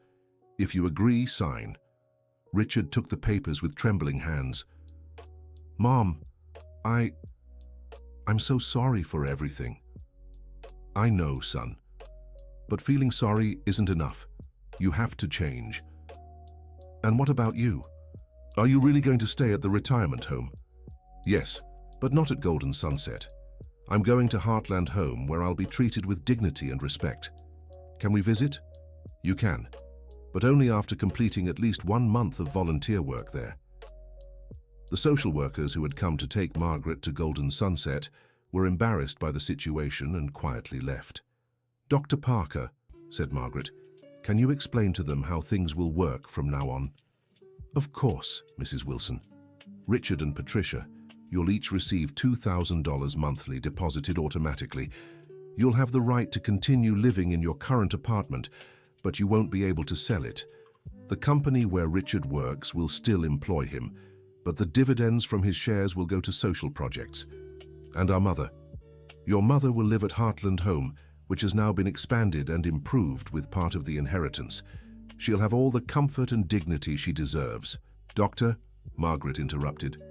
If you agree, sign." Richard took the papers with trembling hands. "Mom, I'm so sorry for everything." "I know, son. But feeling sorry isn't enough. You have to change." "And what about you? Are you really going to stay at the retirement home?" Yes, but not at Golden Sunset. I'm going to Heartland Home where I'll be treated with dignity and respect. Can we visit? You can, but only after completing at least 1 month of volunteer work there. The social workers who had come to take Margaret to Golden Sunset were embarrassed by the situation and quietly left. "Dr. Parker," said Margaret, "can you explain to them how things will work from now on?" "Of course, Mrs. Wilson. Richard and Patricia, you'll each receive $2,000 monthly deposited automatically. You'll have the right to continue living in your current apartment, but you won't be able to sell it. The company where Richard works will still employ him, but the dividends from his shares will go to social projects. And our mother. Your mother will live at Heartland Home, which has now been expanded and improved with part of the inheritance. She'll have all the comfort and dignity she deserves." "Doctor," Margaret interrupted,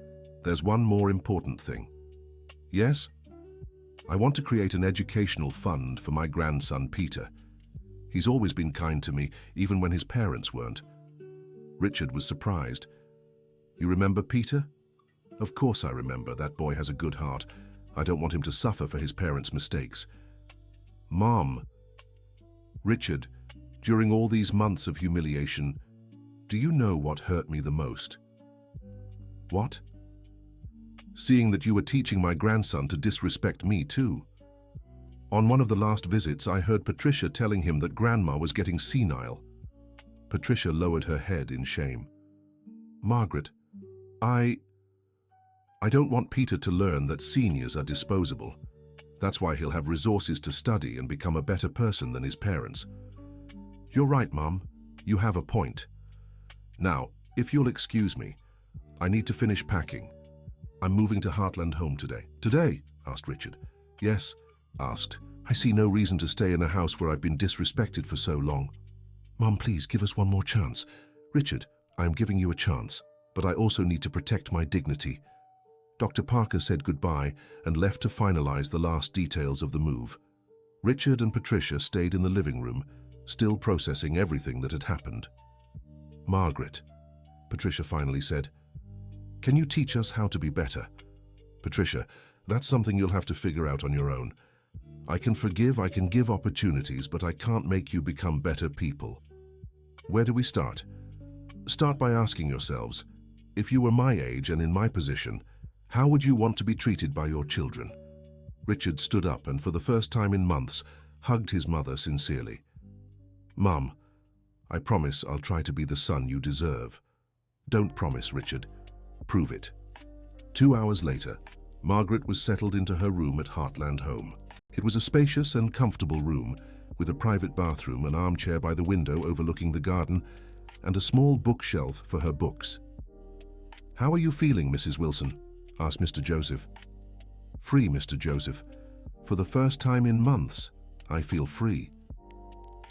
"there's one more important thing." "Yes?" "I want to create an educational fund for my grandson, Peter. He's always been kind to me, even when his parents weren't." Richard was surprised. "You remember Peter?" "Of course I remember. That boy has a good heart. I don't want him to suffer for his parents' mistakes." "Mom." "Richard, during all these months of humiliation, do you know what hurt me the most?" "What?" "Seeing that you were teaching my grandson to disrespect me too. On one of the last visits, I heard Patricia telling him that Grandma was getting senile." Patricia lowered her head in shame. "Margaret, I don't want Peter to learn that seniors are disposable. That's why he'll have resources to study and become a better person than his parents." "You're right, Mom. You have a point. Now, if you'll excuse me, I need to finish packing. I'm moving to Heartland Home today." "Today?" asked Richard. "Yes," asked. "I see no reason to stay in a house where I've been disrespected for so long." "Mom, please give us one more chance." "Richard, I am giving you a chance, but I also need to protect my dignity." Dr. Parker said goodbye and left to finalize the last details of the move. Richard and Patricia stayed in the living room, still processing everything that had happened. "Margaret," Patricia finally said, "can you teach us how to be better?" "Patricia, that's something you'll have to figure out on your own. I can forgive, I can give opportunities, but I can't make you become better people." "Where do we start?" "Start by asking yourselves, if you were my age and in my position, how would you want to be treated by your children?" Richard stood up and for the first time in months hugged his mother sincerely. "Mom, I promise I'll try to be the son you deserve." "Don't promise, Richard. Prove it." 2 hours later, Margaret was settled into her room at Heartland Home. It was a spacious and comfortable room with a private bathroom, an armchair by the window overlooking the garden, and a small bookshelf for her books. "How are you feeling, Mrs. Wilson?" asked Mr. Joseph. "Free, Mr. Joseph. For the first time in months, I feel free."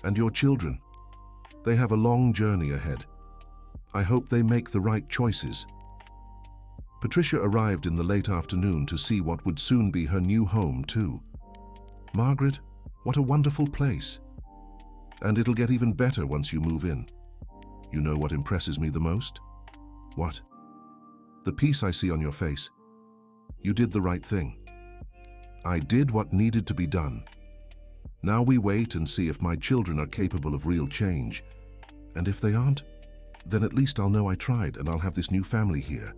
"And your children? They have a long journey ahead. I hope they make the right choices." Patricia arrived in the late afternoon to see what would soon be her new home, too. "Margaret, what a wonderful place. And it'll get even better once you move in. You know what impresses me the most?" "What?" "The peace I see on your face. You did the right thing." "I did what needed to be done. Now we wait and see if my children are capable of real change. And if they aren't, then at least I'll know I tried and I'll have this new family here."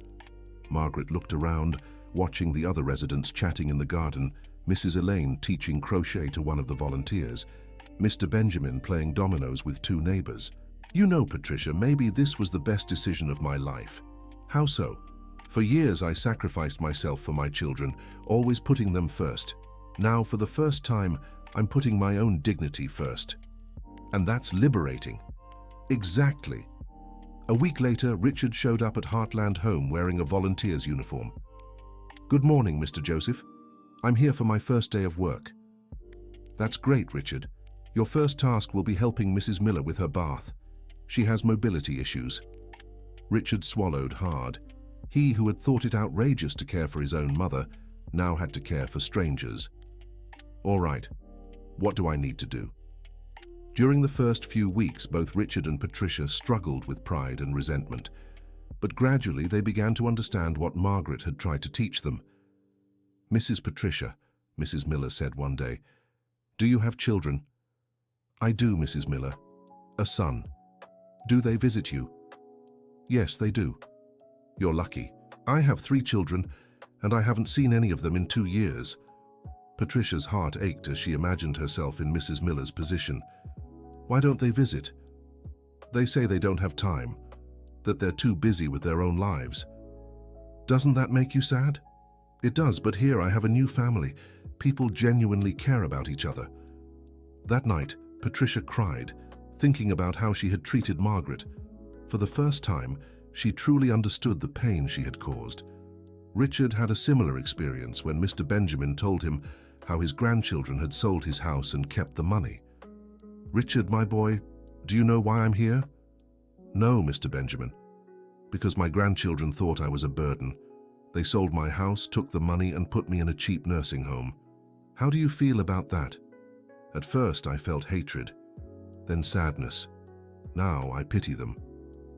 Margaret looked around, watching the other residents chatting in the garden, Mrs. Elaine teaching crochet to one of the volunteers, Mr. Benjamin playing dominoes with 2 neighbors. "You know, Patricia, maybe this was the best decision of my life." "How so?" "For years I sacrificed myself for my children, always putting them first. Now, for the first time, I'm putting my own dignity first. And that's liberating." "Exactly." A week later, Richard showed up at Heartland Home wearing a volunteer's uniform. "Good morning, Mr. Joseph. I'm here for my first day of work." "That's great, Richard. Your first task will be helping Mrs. Miller with her bath. She has mobility issues." Richard swallowed hard. He, who had thought it outrageous to care for his own mother, now had to care for strangers. "All right. What do I need to do?" During the first few weeks, both Richard and Patricia struggled with pride and resentment. But gradually they began to understand what Margaret had tried to teach them. "Mrs. Patricia," Mrs. Miller said one day, "do you have children?" "I do, Mrs. Miller. A son." "Do they visit you?" "Yes, they do." "You're lucky. I have 3 children, and I haven't seen any of them in 2 years. Patricia's heart ached as she imagined herself in Mrs. Miller's position. "Why don't they visit?" "They say they don't have time, that they're too busy with their own lives." "Doesn't that make you sad?" "It does, but here I have a new family. People genuinely care about each other." That night, Patricia cried, thinking about how she had treated Margaret. For the first time, she truly understood the pain she had caused. Richard had a similar experience when Mr. Benjamin told him how his grandchildren had sold his house and kept the money. "Richard, my boy, do you know why I'm here?" "No, Mr. Benjamin. Because my grandchildren thought I was a burden. They sold my house, took the money, and put me in a cheap nursing home. How do you feel about that?" "At first I felt hatred, then sadness. Now I pity them.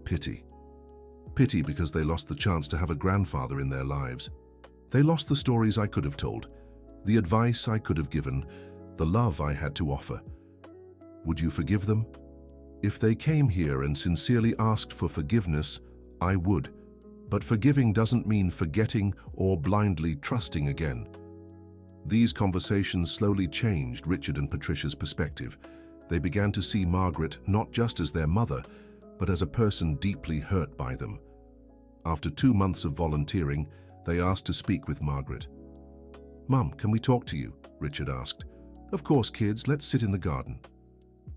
Pity. Pity because they lost the chance to have a grandfather in their lives. They lost the stories I could have told, the advice I could have given, the love I had to offer. Would you forgive them?" "If they came here and sincerely asked for forgiveness, I would. But forgiving doesn't mean forgetting or blindly trusting again." These conversations slowly changed Richard and Patricia's perspective. They began to see Margaret not just as their mother, but as a person deeply hurt by them. After 2 months of volunteering, they asked to speak with Margaret. "Mum, can we talk to you?" Richard asked. "Of course, kids, let's sit in the garden."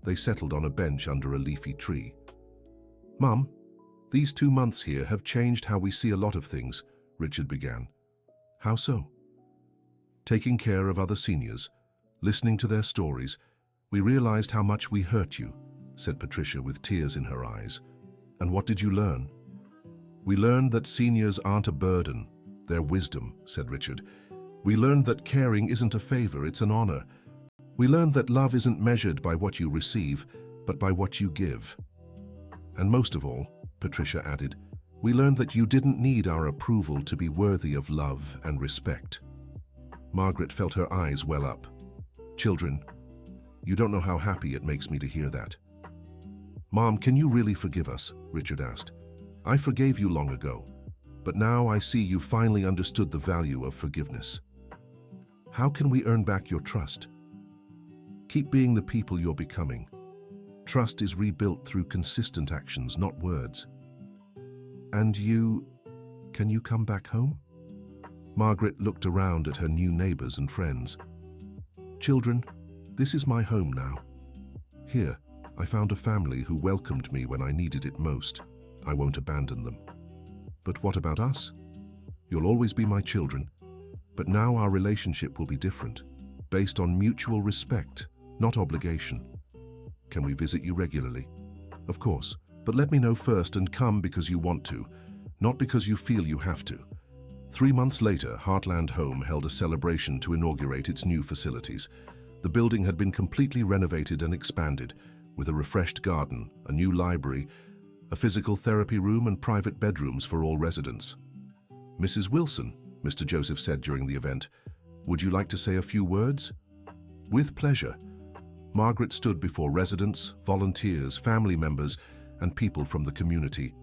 They settled on a bench under a leafy tree. "Mum, these 2 months here have changed how we see a lot of things," Richard began. "How so?" "Taking care of other seniors, listening to their stories, we realized how much we hurt you," said Patricia with tears in her eyes. "And what did you learn?" "We learned that seniors aren't a burden, they're wisdom," said Richard. "We learned that caring isn't a favor, it's an honor. We learned that love isn't measured by what you receive, but by what you give. And most of all," Patricia added, "we learned that you didn't need our approval to be worthy of love and respect." Margaret felt her eyes well up. "Children, you don't know how happy it makes me to hear that." "Mom, can you really forgive us?" Richard asked. "I forgave you long ago, but now I see you finally understood the value of forgiveness." "How can we earn back your trust?" "Keep being the people you're becoming. Trust is rebuilt through consistent actions, not words." "And can you come back home?" Margaret looked around at her new neighbors and friends. "Children, this is my home now. Here, I found a family who welcomed me when I needed it most. I won't abandon them. But what about us? You'll always be my children, but now our relationship will be different, based on mutual respect, not obligation. Can we visit you regularly?" "Of course, but let me know first and come because you want to, not because you feel you have to." 3 months later, Heartland Home held a celebration to inaugurate its new facilities. The building had been completely renovated and expanded, with a refreshed garden, a new library, a physical therapy room and private bedrooms for all residents. "Mrs. Wilson," Mr. Joseph said during the event, "would you like to say a few words?" "With pleasure." Margaret stood before residents, volunteers, family members, and people from the community.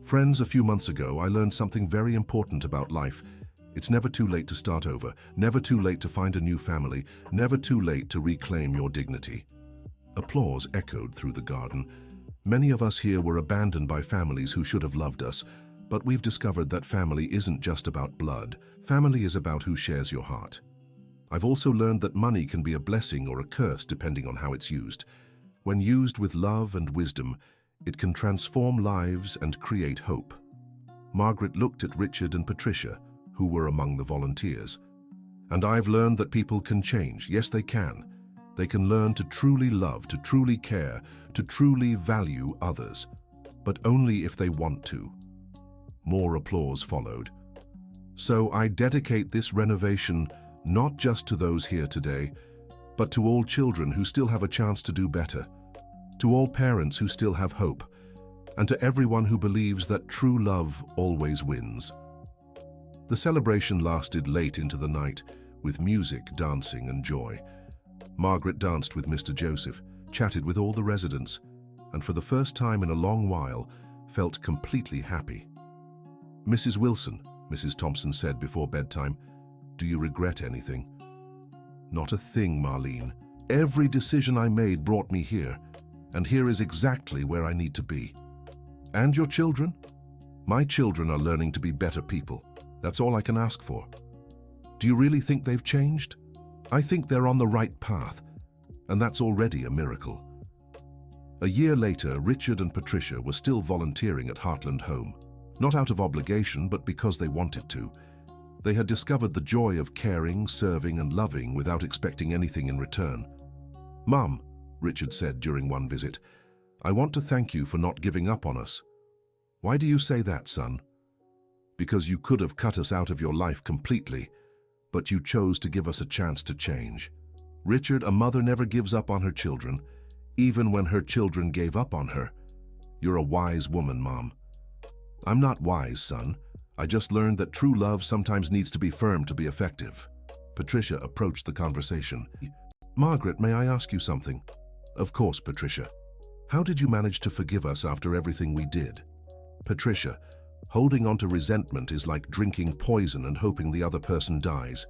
"Friends, a few months ago, I learned something very important about life. It's never too late to start over, never too late to find a new family, never too late to reclaim your dignity." Applause echoed through the garden. Many of us here were abandoned by families who should have loved us, but we've discovered that family isn't just about blood. Family is about who shares your heart. I've also learned that money can be a blessing or a curse depending on how it's used. When used with love and wisdom, it can transform lives and create hope. Margaret looked at Richard and Patricia, who were among the volunteers. "And I've learned that people can change. Yes, they can. They can learn to truly love, to truly care, to truly value others, but only if they want to." More applause followed. "So I dedicate this renovation not just to those here today, but to all children who still have a chance to do better, to all parents who still have hope, and to everyone who believes that true love always wins. The celebration lasted late into the night, with music, dancing, and joy. Margaret danced with Mr. Joseph, chatted with all the residents, and for the first time in a long while, felt completely happy. "Mrs. Wilson," Mrs. Thompson said before bedtime, "do you regret anything?" "Not a thing, Marlene. Every decision I made brought me here, and here is exactly where I need to be." "And your children?" "My children are learning to be better people. That's all I can ask for." "Do you really think they've changed?" "I think they're on the right path, and that's already a miracle." A year later, Richard and Patricia were still volunteering at Heartland Home, not out of obligation, but because they wanted to. They had discovered the joy of caring, serving, and loving without expecting anything in return. "Mum," Richard said during one visit, "I want to thank you for not giving up on us." "Why do you say that, son?" "Because you could have cut us out of your life completely, but you chose to give us a chance to change." "Richard, a mother never gives up on her children, even when her children gave up on her. You're a wise woman, Mom." "I'm not wise, son. I just learned that true love sometimes needs to be firm to be effective." Patricia approached the conversation. "Margaret, may I ask you something?" "Of course, Patricia." "How did you manage to forgive us after everything we did?" "Patricia, holding on to resentment is like drinking poison and hoping the other person dies.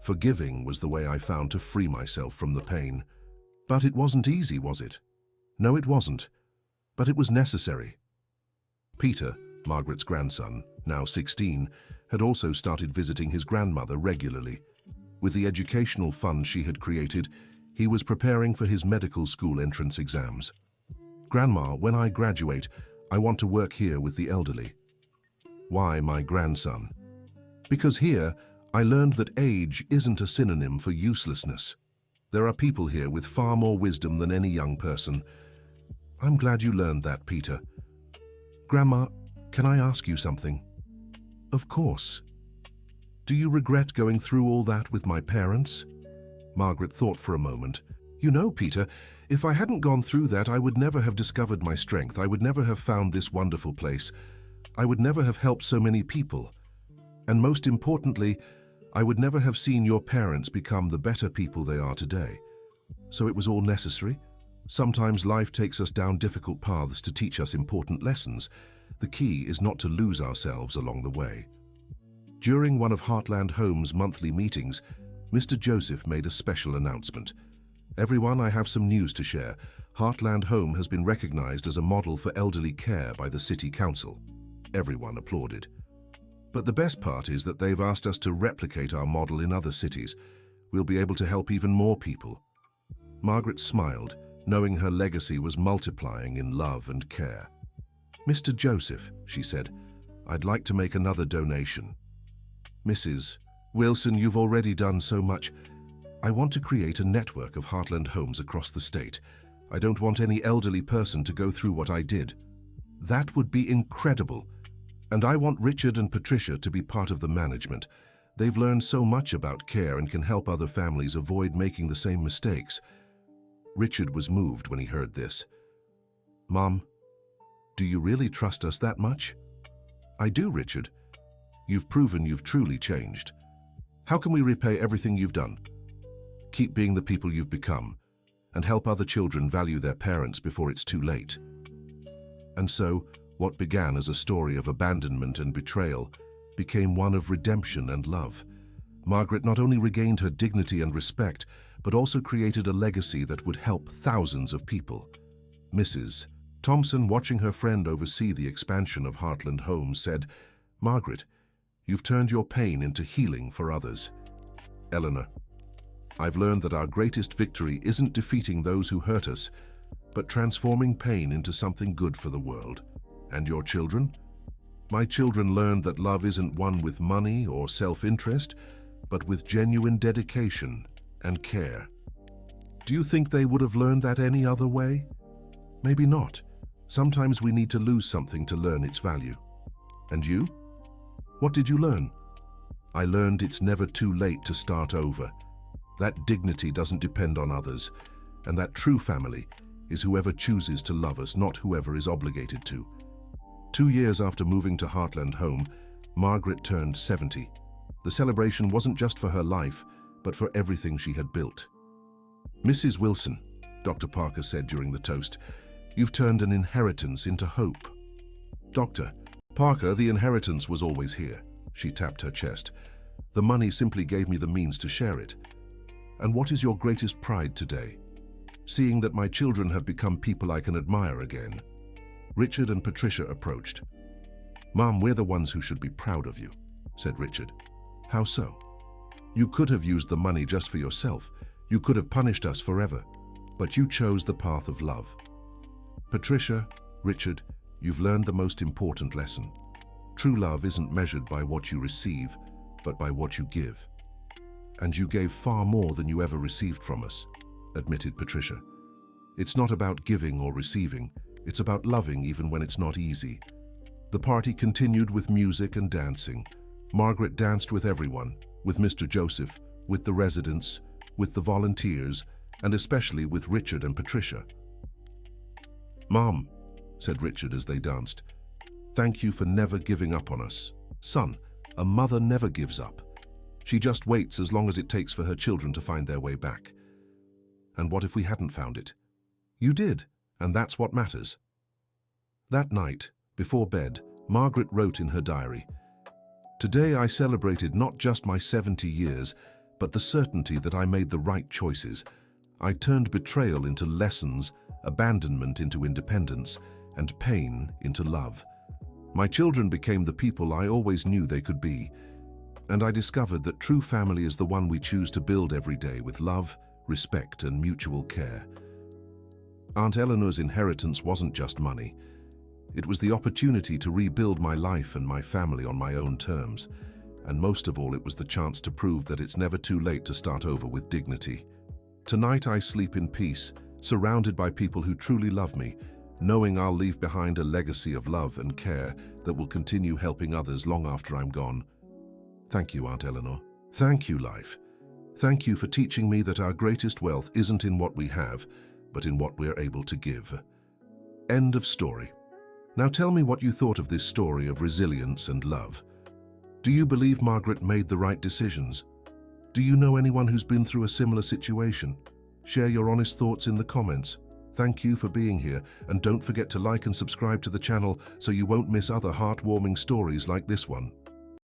Forgiving was the way I found to free myself from the pain." "But it wasn't easy, was it?" "No, it wasn't. But it was necessary." Peter, Margaret's grandson, now 16, had also started visiting his grandmother regularly. With the educational fund she had created, he was preparing for his medical school entrance exams. "Grandma, when I graduate, I want to work here with the elderly." "Why, my grandson?" "Because here, I learned that age isn't a synonym for uselessness. There are people here with far more wisdom than any young person." "I'm glad you learned that, Peter." "Grandma, can I ask you something?" "Of course." "Do you regret going through all that with my parents?" Margaret thought for a moment. "You know, Peter, if I hadn't gone through that, I would never have discovered my strength. I would never have found this wonderful place. I would never have helped so many people. And most importantly, I would never have seen your parents become the better people they are today. So it was all necessary. Sometimes life takes us down difficult paths to teach us important lessons. The key is not to lose ourselves along the way." During one of Heartland Home's monthly meetings, Mr. Joseph made a special announcement. "Everyone, I have some news to share. Heartland Home has been recognized as a model for elderly care by the City Council." Everyone applauded. "But the best part is that they've asked us to replicate our model in other cities. We'll be able to help even more people." Margaret smiled, knowing her legacy was multiplying in love and care. "Mr. Joseph," she said, "I'd like to make another donation." "Mrs. Wilson, you've already done so much. I want to create a network of Heartland Homes across the state. I don't want any elderly person to go through what I did." "That would be incredible. And I want Richard and Patricia to be part of the management. They've learned so much about care and can help other families avoid making the same mistakes." Richard was moved when he heard this. "Mom, do you really trust us that much?" "I do, Richard. You've proven you've truly changed. How can we repay everything you've done?" "Keep being the people you've become, and help other children value their parents before it's too late." And so, what began as a story of abandonment and betrayal became one of redemption and love. Margaret not only regained her dignity and respect, but also created a legacy that would help thousands of people. Mrs. Thompson, watching her friend oversee the expansion of Heartland Homes, said, "Margaret, you've turned your pain into healing for others." Eleanor, "I've learned that our greatest victory isn't defeating those who hurt us, but transforming pain into something good for the world." And your children? "My children learned that love isn't won with money or self-interest, but with genuine dedication and care." Do you think they would have learned that any other way? Maybe not. Sometimes we need to lose something to learn its value. And you? What did you learn? "I learned it's never too late to start over. That dignity doesn't depend on others, and that true family is whoever chooses to love us, not whoever is obligated to. 2 years after moving to Heartland Home, Margaret turned 70. The celebration wasn't just for her life, but for everything she had built. "Mrs. Wilson," Dr. Parker said during the toast, "you've turned an inheritance into hope." "Dr. Parker, the inheritance was always here," she tapped her chest. "The money simply gave me the means to share it. And what is your greatest pride today? Seeing that my children have become people I can admire again." Richard and Patricia approached. "Mom, we're the ones who should be proud of you," said Richard. "How so?" "You could have used the money just for yourself. You could have punished us forever. But you chose the path of love." "Patricia, Richard, you've learned the most important lesson. True love isn't measured by what you receive, but by what you give. And you gave far more than you ever received from us," admitted Patricia. "It's not about giving or receiving. It's about loving even when it's not easy." The party continued with music and dancing. Margaret danced with everyone, with Mr. Joseph, with the residents, with the volunteers, and especially with Richard and Patricia. "Mom," said Richard as they danced, "thank you for never giving up on us. Son, a mother never gives up. She just waits as long as it takes for her children to find their way back. And what if we hadn't found it? You did, and that's what matters." That night, before bed, Margaret wrote in her diary, "Today I celebrated not just my 70 years, but the certainty that I made the right choices. I turned betrayal into lessons, abandonment into independence, and pain into love. My children became the people I always knew they could be. And I discovered that true family is the one we choose to build every day with love, respect, and mutual care." Aunt Eleanor's inheritance wasn't just money. It was the opportunity to rebuild my life and my family on my own terms. And most of all, it was the chance to prove that it's never too late to start over with dignity. Tonight I sleep in peace, surrounded by people who truly love me, knowing I'll leave behind a legacy of love and care that will continue helping others long after I'm gone. Thank you, Aunt Eleanor. Thank you, life. Thank you for teaching me that our greatest wealth isn't in what we have, but in what we're able to give. End of story. Now tell me what you thought of this story of resilience and love. Do you believe Margaret made the right decisions? Do you know anyone who's been through a similar situation? Share your honest thoughts in the comments. Thank you for being here, and don't forget to like and subscribe to the channel so you won't miss other heartwarming stories like this one.